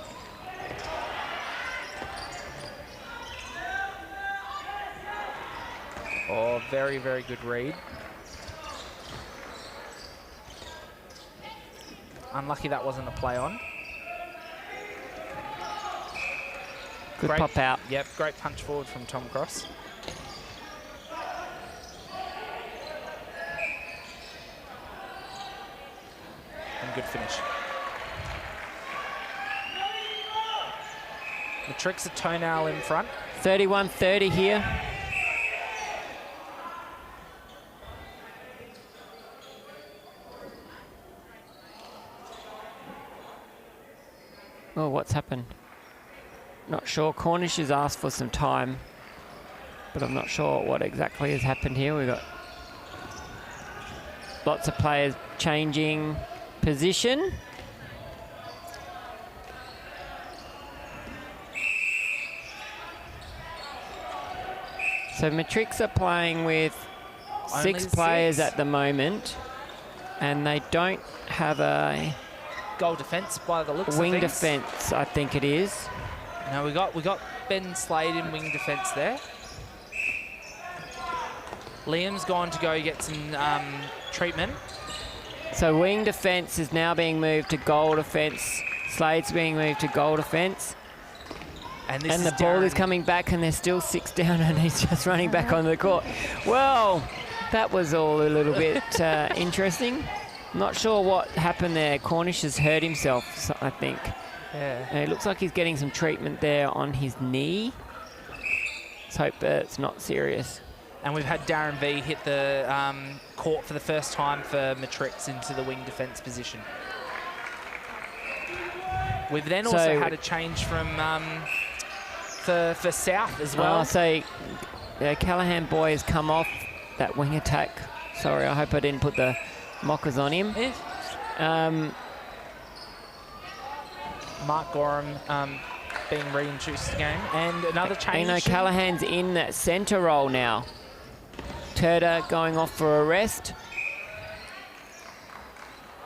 Oh, very, very good read. Unlucky that wasn't a play on. Good pop out. Yep, great punch forward from Tom Cross. And good finish. Matrix a toenail in front. 31-30 here. Oh, what's happened? Not sure. Cornish has asked for some time, but I'm not sure what exactly has happened here. We've got lots of players changing position. So Matrix are playing with six players at the moment, and they don't have a goal defence by the looks of things. Wing defence, I think it is. No, we got Ben Slade in wing defence there. Liam's gone to go get some treatment. So wing defence is now being moved to goal defence. Slade's being moved to goal defence. And the ball is coming back, and there's still 6 down, and he's just running back onto the court. Well, that was all a little bit interesting. Not sure what happened there. Cornish has hurt himself, I think. Yeah. And it looks like he's getting some treatment there on his knee. Let's hope that it's not serious. And we've had Darren V hit the court for the first time for Matrix into the wing defence position. We've then also had a change from for South as well. So the Callahan boy has come off that wing attack. Sorry, I hope I didn't put the mockers on him. Yeah. Mark Gorham being reintroduced to the game. And another change. You know, Callahan's in that centre role now. Turda going off for a rest.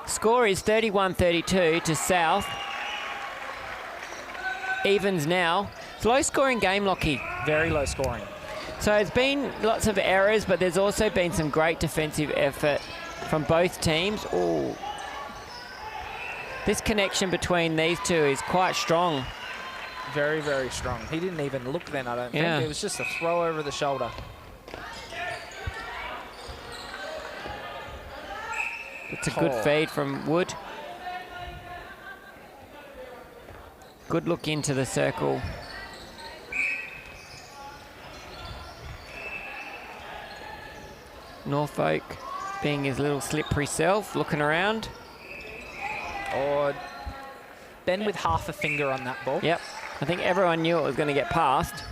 Score is 31-32 to South. Evens now. It's low scoring game, Lockie. Very low scoring. So it's been lots of errors, but there's also been some great defensive effort from both teams. Oh, this connection between these two is quite strong. Very, very strong. He didn't even look then, I don't think. It was just a throw over the shoulder. It's a good feed from Wood. Good look into the circle. Norfolk being his little slippery self, looking around. Or Ben with half a finger on that ball. Yep. I think everyone knew it was going to get past.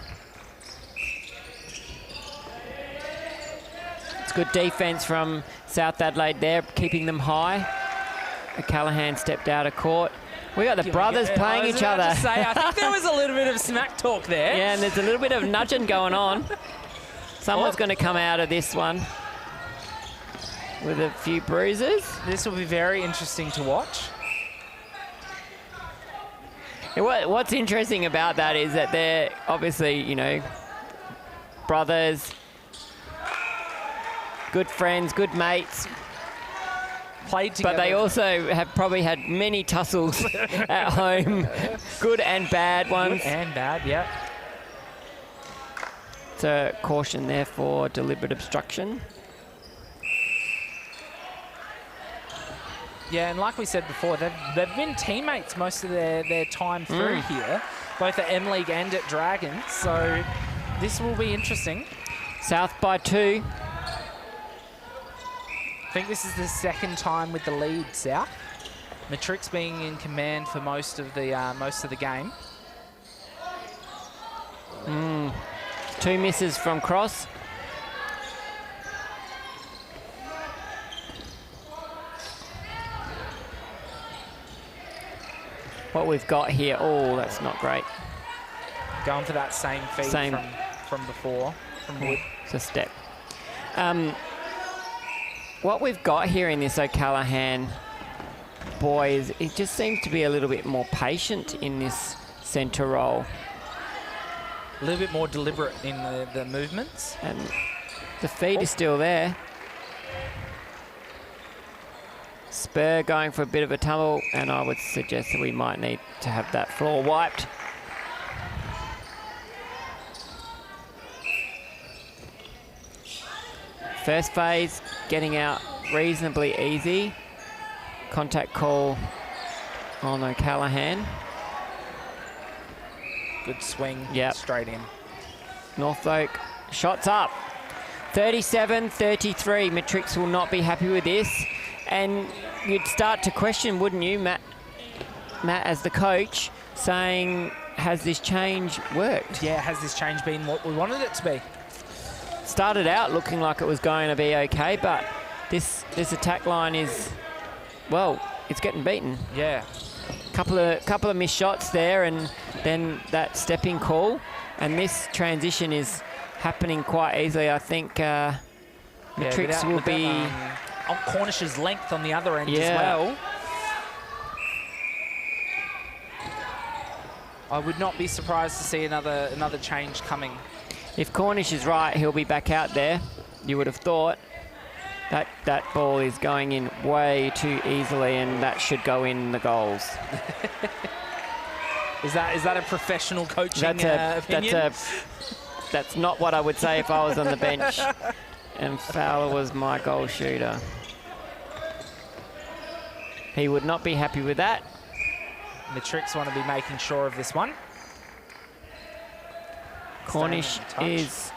It's good defense from South Adelaide there, keeping them high. Callahan stepped out of court. We got the brothers playing each other. I think there was a little bit of smack talk there. Yeah, and there's a little bit of nudging going on. Someone's going to come out of this one with a few bruises. This will be very interesting to watch. What's interesting about that is that they're obviously, you know, brothers, good friends, good mates. Played together. But they also have probably had many tussles at home, good and bad ones. Good and bad, yeah. It's a caution there for deliberate obstruction. Yeah, and like we said before, they've been teammates most of their time through here, both at M-League and at Dragons, so this will be interesting. South by 2. I think this is the second time with the lead, South. Matrix being in command for most of the game. 2 misses from Cross. What we've got here, oh, that's not great. Going for that same feed from before, from Wood. It's a step. What we've got here in this O'Callaghan boy is it just seems to be a little bit more patient in this centre role. A little bit more deliberate in the movements. And the feed is still there. Spur going for a bit of a tumble, and I would suggest that we might need to have that floor wiped. First phase, getting out reasonably easy. Contact call on O'Callaghan. Good swing, Yep. straight in. Norfolk, shots up. 37-33, Matrix will not be happy with this. And you'd start to question, wouldn't you, Matt, as the coach, saying, has this change worked? Yeah, has this change been what we wanted it to be? Started out looking like it was going to be okay, but this attack line is, well, it's getting beaten. Yeah. Couple of missed shots there, and then that stepping call, and this transition is happening quite easily. I think Matrix will be on Cornish's length on the other end as Yeah. well. I would not be surprised to see another change coming. If Cornish is right, he'll be back out there. You would have thought that ball is going in way too easily, and that should go in the goals. Is that a professional coaching opinion? That's not what I would say if I was on the bench and Fowler was my goal shooter. He would not be happy with that. Matrix want to be making sure of this one. Cornish is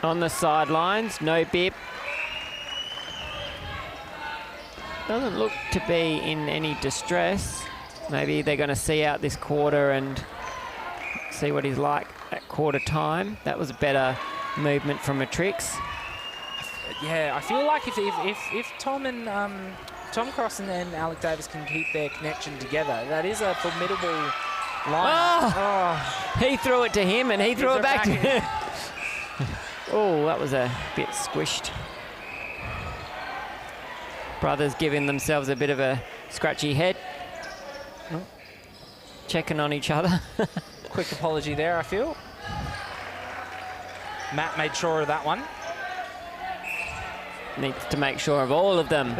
on the sidelines, no bip. Doesn't look to be in any distress. Maybe they're going to see out this quarter and see what he's like at quarter time. That was a better movement from Matrix. Yeah, I feel like if Tom and Tom Cross and then Alec Davis can keep their connection together, that is a formidable line. Oh, he threw it to him and he threw it back to him. Oh, that was a bit squished. Brothers giving themselves a bit of a scratchy head. Checking on each other. Quick apology there, I feel. Matt made sure of that one. Needs to make sure of all of them.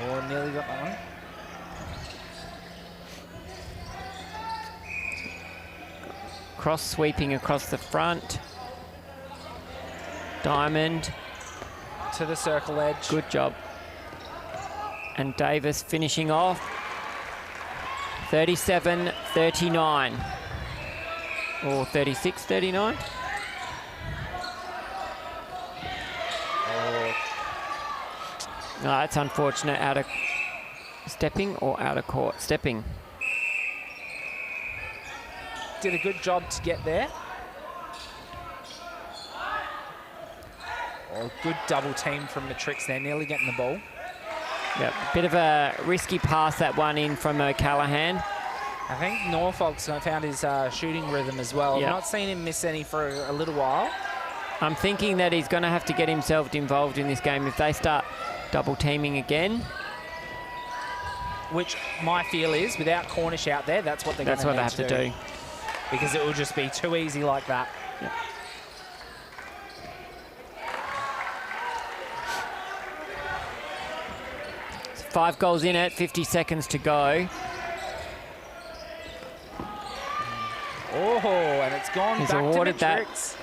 Oh, nearly got that one. Cross sweeping across the front. Diamond. To the circle edge. Good job. And Davis finishing off. 37-39. Or 36-39. No, that's unfortunate. Out of stepping or out of court? Stepping. Did a good job to get there. Oh, good double team from Matrix there, nearly getting the ball. Yep, bit of a risky pass that one in from O'Callaghan. I think Norfolk's found his shooting rhythm as well. Yep. I've not seen him miss any for a little while. I'm thinking that he's going to have to get himself involved in this game if they start double teaming again. Which my feel is, without Cornish out there, that's what they're going to That's what they have to do. Because it will just be too easy like that. Yep. It's 5 goals in it, 50 seconds to go. Oh, and it's gone He's back awarded to Matrix.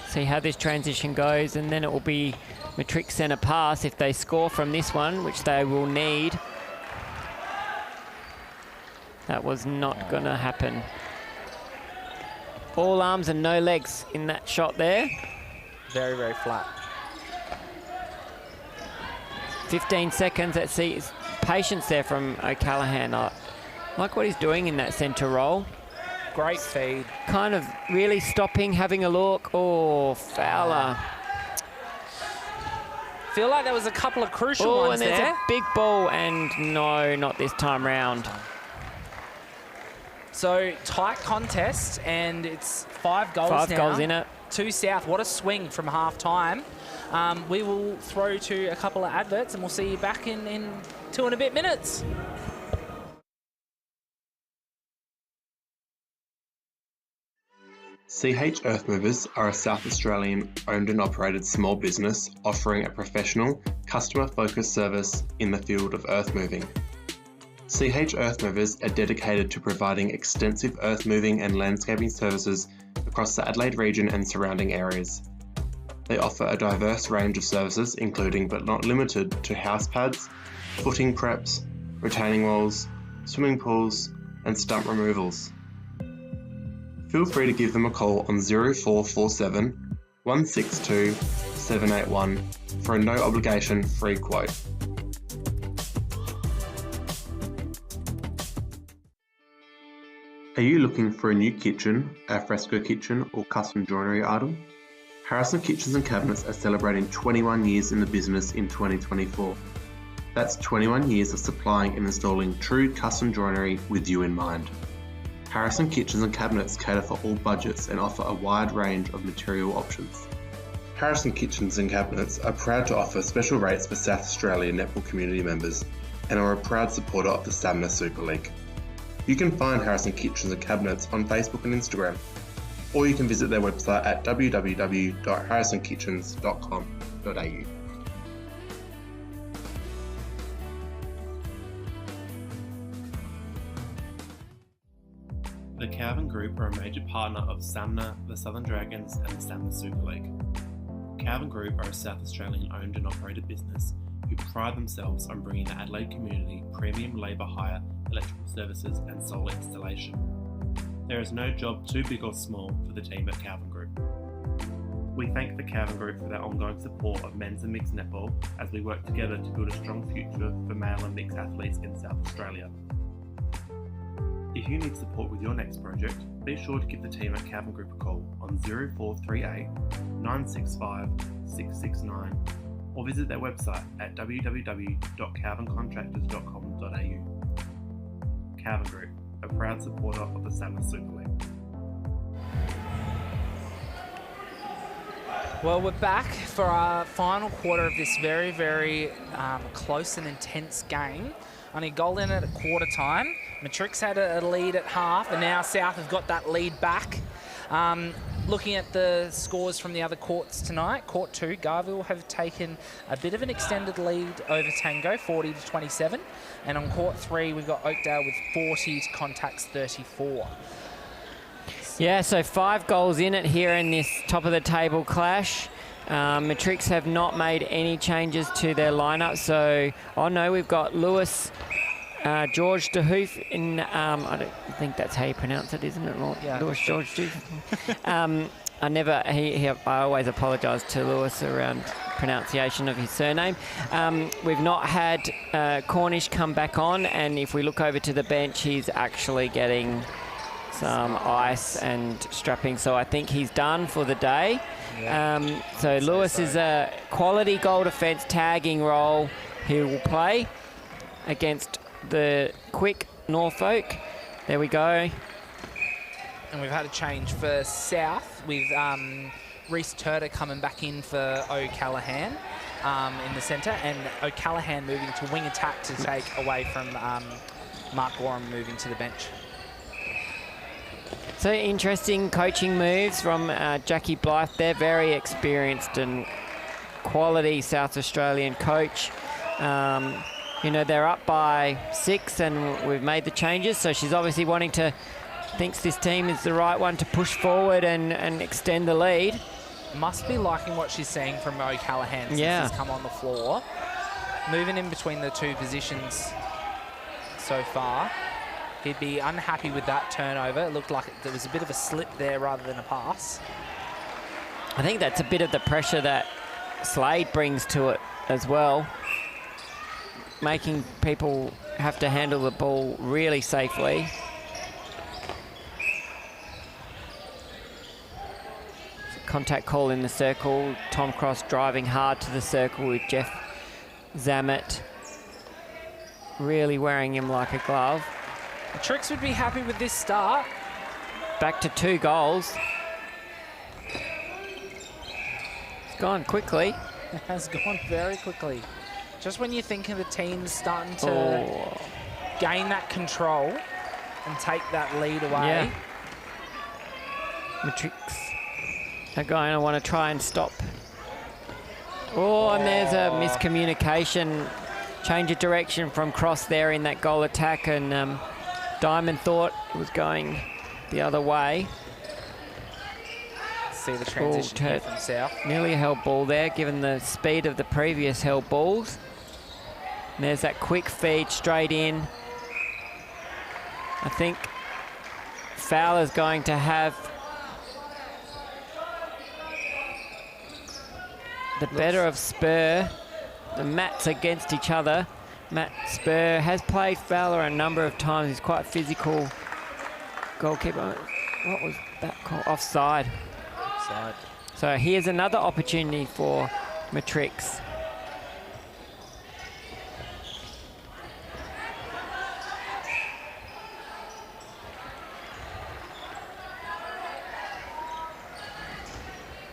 See how this transition goes, and then it will be Matrics centre pass if they score from this one, which they will need. That was not going to happen. All arms and no legs in that shot there. Very, very flat. 15 seconds. Let's see. Patience there from O'Callaghan. I like what he's doing in that centre role. Great feed. Kind of really stopping, having a look. Oh, Fowler. Feel like there was a couple of crucial Oh, ones and there's there. a big ball, and no, not this time round. So tight contest, and it's 5 goals 5 now. goals in it. 2 South. What a swing from half time. We will throw to a couple of adverts, and we'll see you back in 2 and a bit minutes. CH Earthmovers are a South Australian owned and operated small business offering a professional, customer-focused service in the field of earth moving. CH Earthmovers are dedicated to providing extensive earth moving and landscaping services across the Adelaide region and surrounding areas. They offer a diverse range of services including but not limited to house pads, footing preps, retaining walls, swimming pools and stump removals. Feel free to give them a call on 0447 162 781 for a no obligation free quote. Are you looking for a new kitchen, alfresco kitchen or custom joinery item? Harrison Kitchens and Cabinets are celebrating 21 years in the business in 2024. That's 21 years of supplying and installing true custom joinery with you in mind. Harrison Kitchens and Cabinets cater for all budgets and offer a wide range of material options. Harrison Kitchens and Cabinets are proud to offer special rates for South Australia Netball community members and are a proud supporter of the SAMMNA Super League. You can find Harrison Kitchens and Cabinets on Facebook and Instagram, or you can visit their website at www.harrisonkitchens.com.au. The Calvin Group are a major partner of SAMMNA, the Southern Dragons and the SAMMNA Super League. Calvin Group are a South Australian owned and operated business who pride themselves on bringing the Adelaide community premium labour hire, electrical services and solar installation. There is no job too big or small for the team at Calvin Group. We thank the Calvin Group for their ongoing support of men's and mixed netball as we work together to build a strong future for male and mixed athletes in South Australia. If you need support with your next project, be sure to give the team at Calvin Group a call on 0438 965 669 or visit their website at www.calvincontractors.com.au. Calvin Group, a proud supporter of the SAMMNA Super League. Well, we're back for our final quarter of this very, very close and intense game. Only a goal in at quarter time. Matrix had a lead at half, and now South have got that lead back. Looking at the scores from the other courts tonight, Court 2, Garville have taken a bit of an extended lead over Tango, 40-27. And on Court 3, we've got Oakdale with 40 to Contacts 34. Yeah, so 5 goals in it here in this top of the table clash. Matrix have not made any changes to their lineup. So, oh no, we've got Lewis, George DeHoof in, I don't think that's how you pronounce it, isn't it? Yeah. Lewis George DeHoof. I always apologise to Lewis around pronunciation of his surname. We've not had Cornish come back on, and if we look over to the bench, he's actually getting some ice and strapping, so I think he's done for the day. Yeah. So Lewis is a quality goal defence tagging role he will play against the quick Norfolk. There we go. And we've had a change for South with Reese Turner coming back in for O'Callaghan in the centre, and O'Callaghan moving to wing attack to take away from Mark Gorham moving to the bench. So interesting coaching moves from Jackie Blythe. They're very experienced and quality South Australian coach. You know, they're up by 6 and we've made the changes, so she's obviously thinks this team is the right one to push forward and extend the lead. Must be liking what she's seeing from O'Callaghan since he's come on the floor. Moving in between the two positions so far. He'd be unhappy with that turnover. It looked like there was a bit of a slip there rather than a pass. I think that's a bit of the pressure that Slade brings to it as well, making people have to handle the ball really safely. Contact call in the circle. Tom Cross driving hard to the circle with Jeff Zammit really wearing him like a glove. The Tricks would be happy with this start. Back to 2 goals. It's gone quickly. It has gone very quickly. Just when you think the team's starting to gain that control and take that lead away. Yeah. Matrix are going to want to try and stop. And there's a miscommunication. Change of direction from Cross there in that goal attack, and Diamond thought it was going the other way. See the transition here from South. Nearly a held ball there, given the speed of the previous held balls. And there's that quick feed straight in. I think Fowler's going to have the better of Spur. The mats against each other. Matt Spur has played Fowler a number of times. He's quite physical goalkeeper. What was that call? Offside. Offside. So here's another opportunity for Matrix.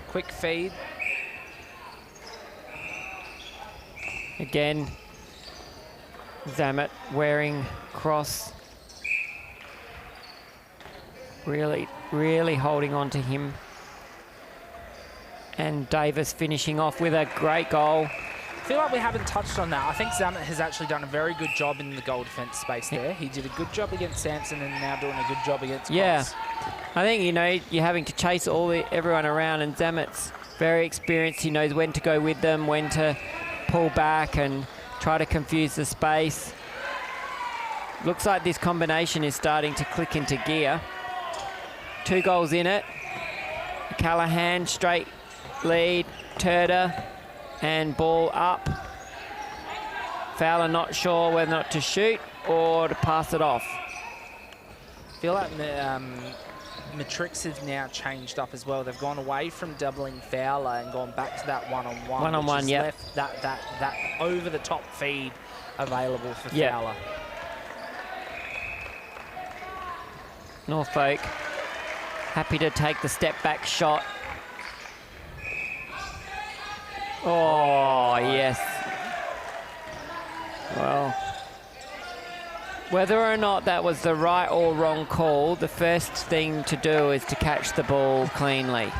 Quick feed. Again, Zammit wearing Cross. Really, really holding on to him. And Davis finishing off with a great goal. I feel like we haven't touched on that. I think Zammit has actually done a very good job in the goal defence space there. He did a good job against Sampson and now doing a good job against Cross. Yeah, I think, you know, you're having to chase everyone around, and Zammit's very experienced. He knows when to go with them, when to pull back and try to confuse the space. Looks like this combination is starting to click into gear. 2 goals in it. Callahan straight lead, Turda, and ball up. Fowler not sure whether or not to shoot or to pass it off. I feel like Matrix have now changed up as well. They've gone away from doubling Fowler and gone back to that one-on-one. One-on-one, yeah. Left that over-the-top feed available for Fowler. Norfolk happy to take the step-back shot. Oh, yes. Well, whether or not that was the right or wrong call, the first thing to do is to catch the ball cleanly.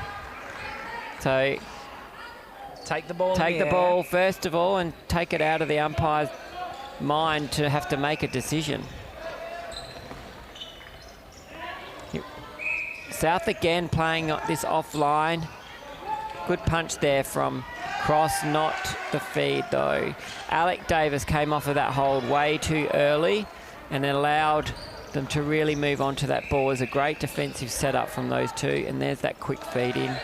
So take the ball first of all and take it out of the umpire's mind to have to make a decision. South again playing this offline. Good punch there from Cross, not the feed though. Alec Davis came off of that hold way too early and allowed them to really move on to that ball. It was a great defensive setup from those two, and there's that quick feed in.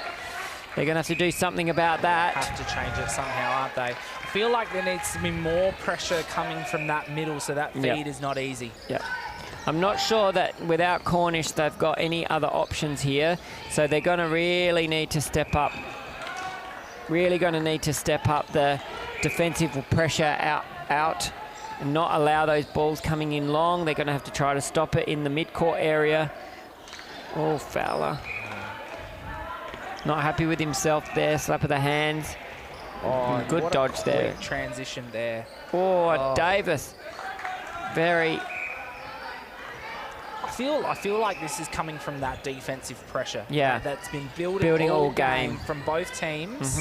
They're going to have to do something about that. Have to change it somehow, aren't they? I feel like there needs to be more pressure coming from that middle, so that feed is not easy. Yeah. I'm not sure that without Cornish they've got any other options here, so they're going to really need to step up. Really going to need to step up the defensive pressure out and not allow those balls coming in long. They're going to have to try to stop it in the mid-court area. Oh, Fowler. Not happy with himself there. Slap of the hands. Oh, good dodge there. Transition there. Oh, Davis. Very. I feel like this is coming from that defensive pressure. Yeah. That's been building all game from both teams.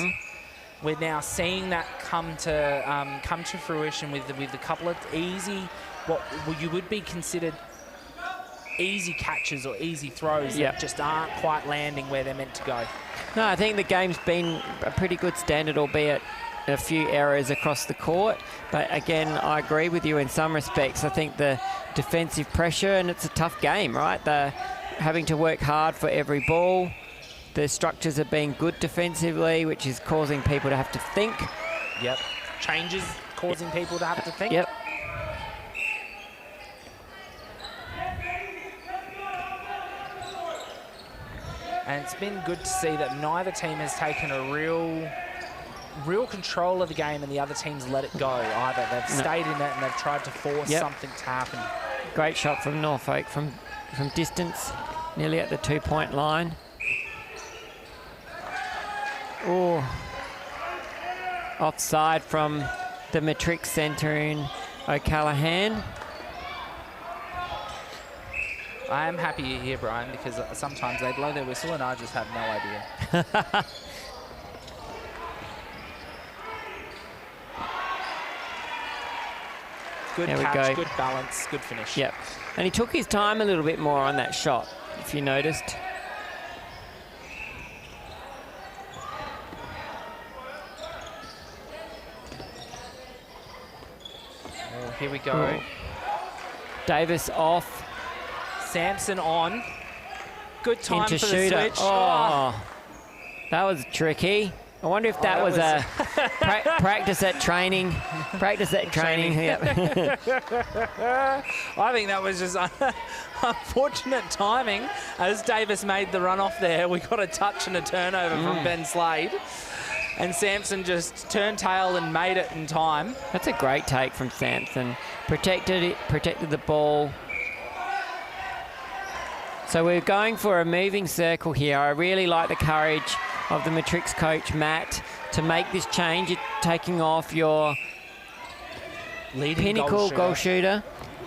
We're now seeing that come to fruition with a couple of easy, what you would be considered easy catches or easy throws that just aren't quite landing where they're meant to go. No, I think the game's been a pretty good standard, albeit a few errors across the court. But again, I agree with you in some respects. I think the defensive pressure, and it's a tough game, right? They're having to work hard for every ball. The structures are being good defensively, which is causing people to have to think. Yep. Changes causing people to have to think. Yep. And it's been good to see that neither team has taken a real control of the game and the other team's let it go either. They've stayed in it and they've tried to force something to happen. Great shot from Norfolk from distance, nearly at the 2-point line. Oh, offside from the Matrics centre in O'Callaghan. I am happy you're here, Brian, because sometimes they blow their whistle and I just have no idea. Good catch, good balance, good finish. Yep. And he took his time a little bit more on that shot, if you noticed. Oh, here we go. Oh. Davis off. Sampson on. Good time into for shooter. the switch. Oh, that was tricky. I wonder if that was a practice at training. Practice at training. Yep. I think that was just unfortunate timing as Davis made the run off there. We got a touch and a turnover from Ben Slade. And Sampson just turned tail and made it in time. That's a great take from Sampson. Protected the ball. So we're going for a moving circle here. I really like the courage of the Matrix coach, Matt, to make this change. You're taking off your leading pinnacle goal shooter.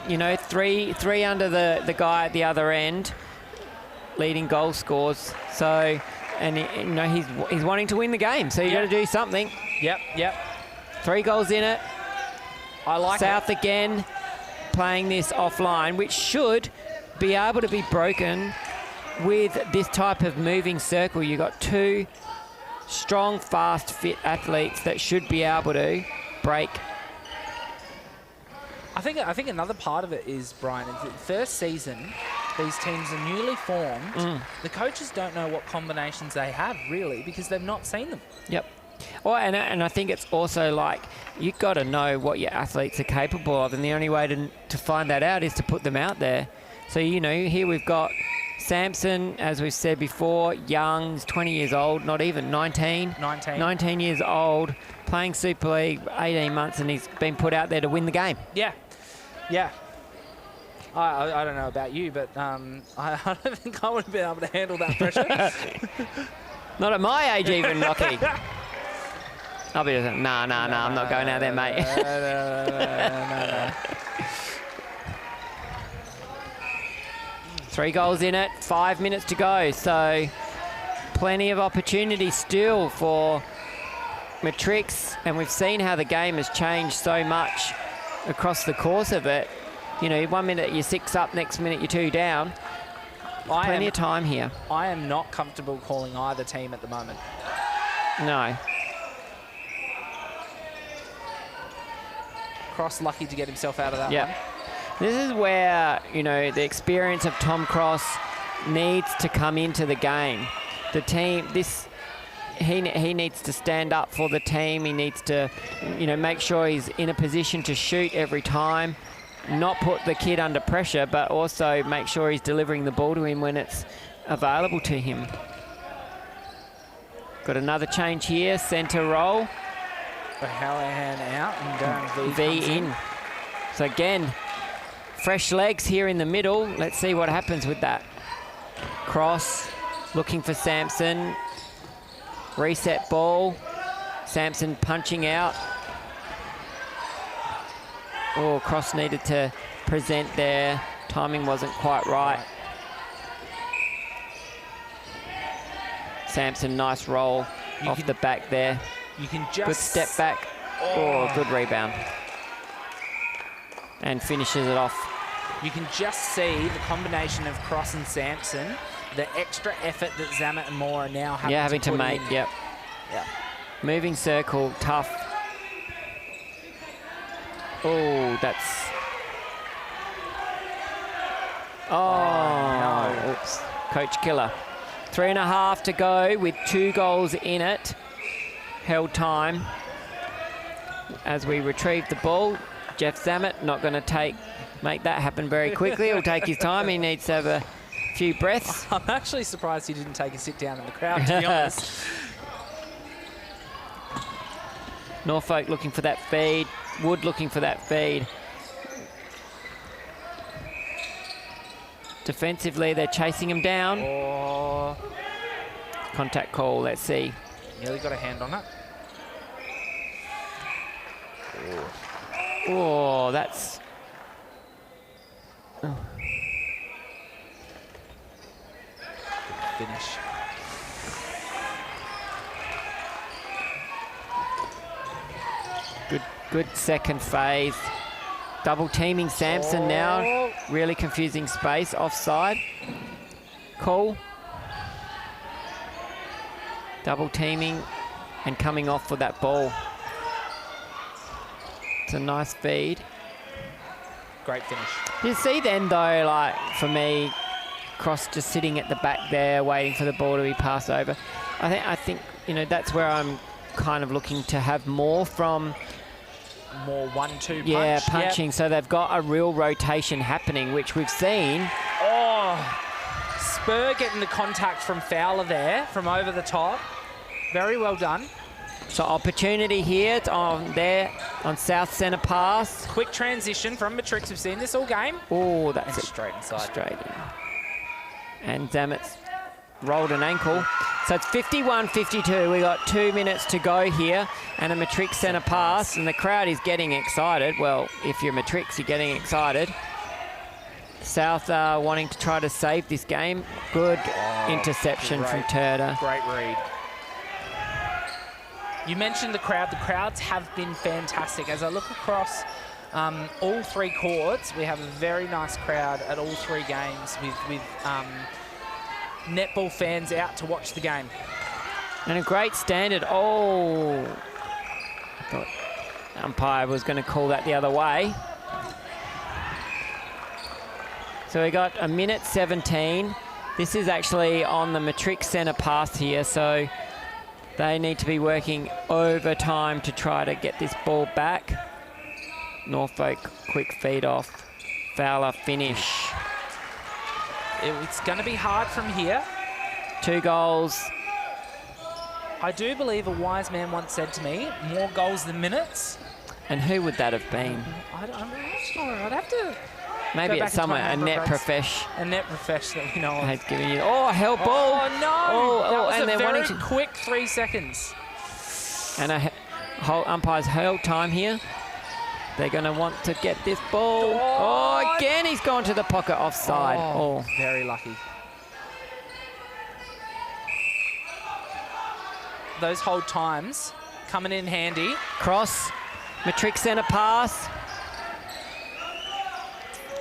You know, three under the guy at the other end, leading goal scores. So, and you know, he's wanting to win the game. So you got to do something. Yep. 3 goals in it. I like South again, playing this offline, which should be able to be broken with this type of moving circle. You've got 2 strong, fast, fit athletes that should be able to break. I think another part of it is, Brian, is that first season, these teams are newly formed. The coaches don't know what combinations they have, really, because they've not seen them. Yep. Well, and I think it's also like you've got to know what your athletes are capable of, and the only way to find that out is to put them out there. So, you know, here we've got Sampson, as we've said before, young, he's 20 years old, not even 19 years old, playing Super League 18 months, and he's been put out there to win the game. Yeah. I don't know about you, but I don't think I would have been able to handle that pressure. Not at my age even, Rocky. I'll be just, nah, I'm not going out there, mate. No. 3 goals in it, 5 minutes to go, so plenty of opportunity still for Matrix, and we've seen how the game has changed so much across the course of it. You know, 1 minute you're 6 up, next minute you're 2 down. Plenty of time here. I am not comfortable calling either team at the moment. No. Cross lucky to get himself out of that one. This is where, you know, the experience of Tom Cross needs to come into the game. The team, he needs to stand up for the team. He needs to, you know, make sure he's in a position to shoot every time, not put the kid under pressure, but also make sure he's delivering the ball to him when it's available to him. Got another change here, centre roll. O'Callaghan out and V in. So again, fresh legs here in the middle. Let's see what happens with that. Cross, looking for Sampson. Reset ball. Sampson punching out. Oh, Cross needed to present there. Timing wasn't quite right. Sampson, nice roll off the back there. You can just... Good step back. Oh, good rebound. And finishes it off. You can just see the combination of Cross and Sampson, the extra effort that Zammit and Moore are now having to make. in. Yep. Yeah. Moving circle, tough. Oh, that's... Oh, no. Oops. Coach killer. 3.5 to go with 2 goals in it. Held time. As we retrieve the ball, Jeff Zammit not going to make that happen very quickly. He'll take his time. He needs to have a few breaths. I'm actually surprised he didn't take a sit down in the crowd, to be honest. Norfolk looking for that feed. Wood looking for that feed. Defensively, they're chasing him down. Oh. Contact call, let's see. Nearly got a hand on it. Oh, that's... Oh. Finish. Good second phase. Double teaming Sampson now. Really confusing space. Offside. Call. Double teaming and coming off for that ball. It's a nice feed. Great finish. You see then though, like for me, Cross just sitting at the back there waiting for the ball to be passed over. I think you know, that's where I'm kind of looking to have more from. More 1-2 punch. Yeah, punching. Yep. So they've got a real rotation happening, which we've seen. Oh, Spur getting the contact from Fowler there, from over the top. Very well done. So opportunity here on south centre pass. Quick transition from Matrics. We've seen this all game. Oh, that's and straight inside. Straight in. And Zammit's rolled an ankle. So it's 51-52. We got 2 minutes to go here, and a Matrix centre pass, and the crowd is getting excited. Well, if you're Matrix, you're getting excited. South are wanting to try to save this game. Good interception from Turner. Great read. You mentioned the crowd. The crowds have been fantastic. As I look across all 3 courts, we have a very nice crowd at all 3 games with netball fans out to watch the game. And a great standard. Oh, I thought umpire was going to call that the other way. So we got 1:17. This is actually on the Matrix centre pass here, so they need to be working overtime to try to get this ball back. Norfolk, quick feed off. Fowler finish. It's going to be hard from here. 2 goals. I do believe a wise man once said to me, more goals than minutes. And who would that have been? I'm not sure. I'd have to... Maybe it's somewhere, a net profesh. A net profesh that we know of. Has given you... Oh, held ball. Oh, no. That was and a they're very quick 3 seconds. And a umpire's held time here. They're going to want to get this ball. Oh, again, he's gone to the pocket offside. Oh, very lucky. Those hold times coming in handy. Cross, Matrix centre pass.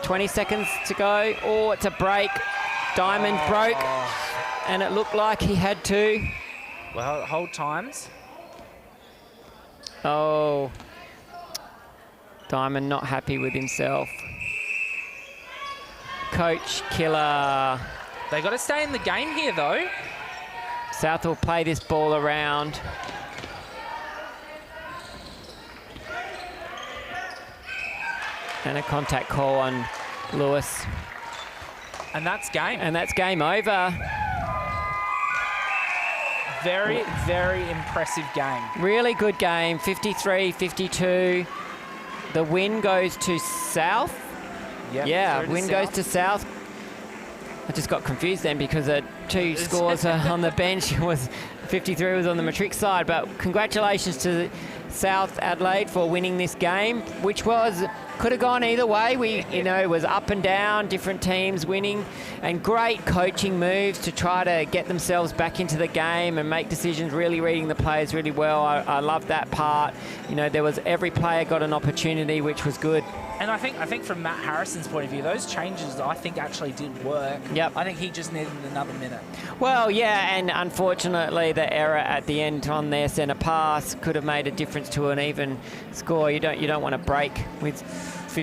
20 seconds to go. Oh, it's a break. Diamond broke, and it looked like he had to. Well, hold times. Oh. Diamond not happy with himself. Coach killer. They got to stay in the game here, though. South will play this ball around. And a contact call on Lewis. And that's game. And that's game over. Very, very impressive game. Really good game, 53-52. the win goes to South. Yep, Yeah, through to win South. goes to South. I just got confused then because the two scores on the bench was 53 was on the Matrics side. But congratulations to South Adelaide for winning this game, which could have gone either way. It was up and down, different teams winning, and great coaching moves to try to get themselves back into the game and make decisions, really reading the players really well. I love that part. Every player got an opportunity, which was good. And I think from Matt Harrison's point of view, those changes I think actually did work. Yep. I think he just needed another minute. Well, yeah, and unfortunately the error at the end on their centre pass could have made a difference to an even score. You don't want to break with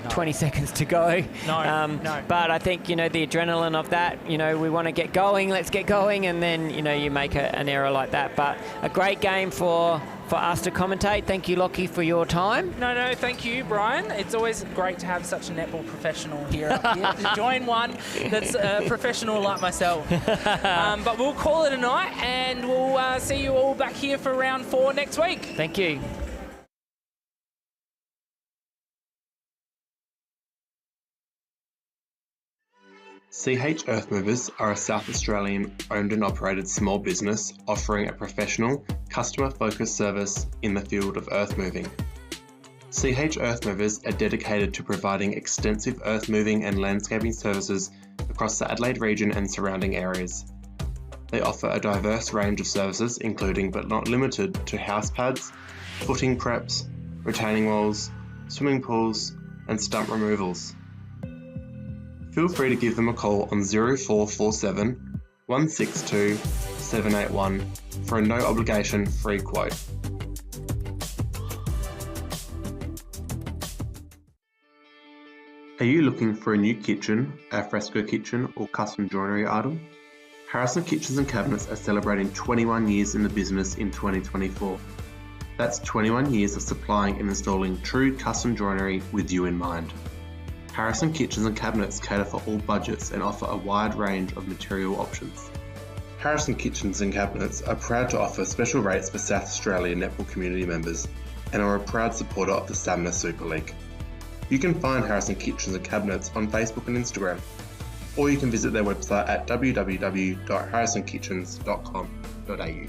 20 seconds to go. No. But I think, the adrenaline of that, we want to get going, let's get going, and then, you make an error like that. But a great game for us to commentate. Thank you, Lockie, for your time. No, thank you, Brian. It's always great to have such a netball professional here up here. To join one that's a professional like myself. But we'll call it a night, and we'll see you all back here for round 4 next week. Thank you. CH Earthmovers are a South Australian owned and operated small business offering a professional, customer-focused service in the field of earth moving. CH Earthmovers are dedicated to providing extensive earth moving and landscaping services across the Adelaide region and surrounding areas. They offer a diverse range of services including but not limited to house pads, footing preps, retaining walls, swimming pools and stump removals. Feel free to give them a call on 0447 162 781 for a no obligation free quote. Are you looking for a new kitchen, alfresco kitchen or custom joinery item? Harrison Kitchens and Cabinets are celebrating 21 years in the business in 2024. That's 21 years of supplying and installing true custom joinery with you in mind. Harrison Kitchens and Cabinets cater for all budgets and offer a wide range of material options. Harrison Kitchens and Cabinets are proud to offer special rates for South Australia netball community members and are a proud supporter of the SAMMNA Super League. You can find Harrison Kitchens and Cabinets on Facebook and Instagram, or you can visit their website at www.harrisonkitchens.com.au.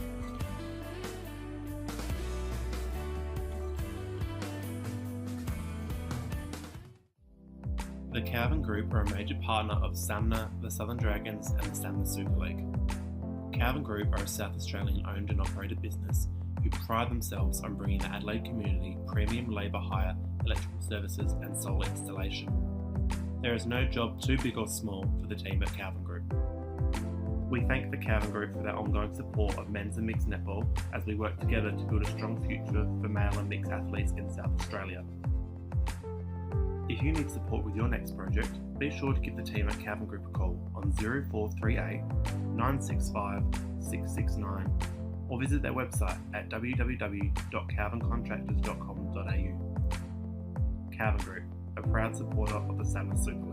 The Calvin Group are a major partner of SAMMNA, the Southern Dragons and the SAMMNA Super League. Calvin Group are a South Australian owned and operated business who pride themselves on bringing the Adelaide community premium labour hire, electrical services and solar installation. There is no job too big or small for the team at Calvin Group. We thank the Calvin Group for their ongoing support of men's and mixed netball as we work together to build a strong future for male and mixed athletes in South Australia. If you need support with your next project, be sure to give the team at Calvin Group a call on 0438 965 669 or visit their website at www.calvincontractors.com.au. Calvin Group, a proud supporter of the SAMMNA Super League.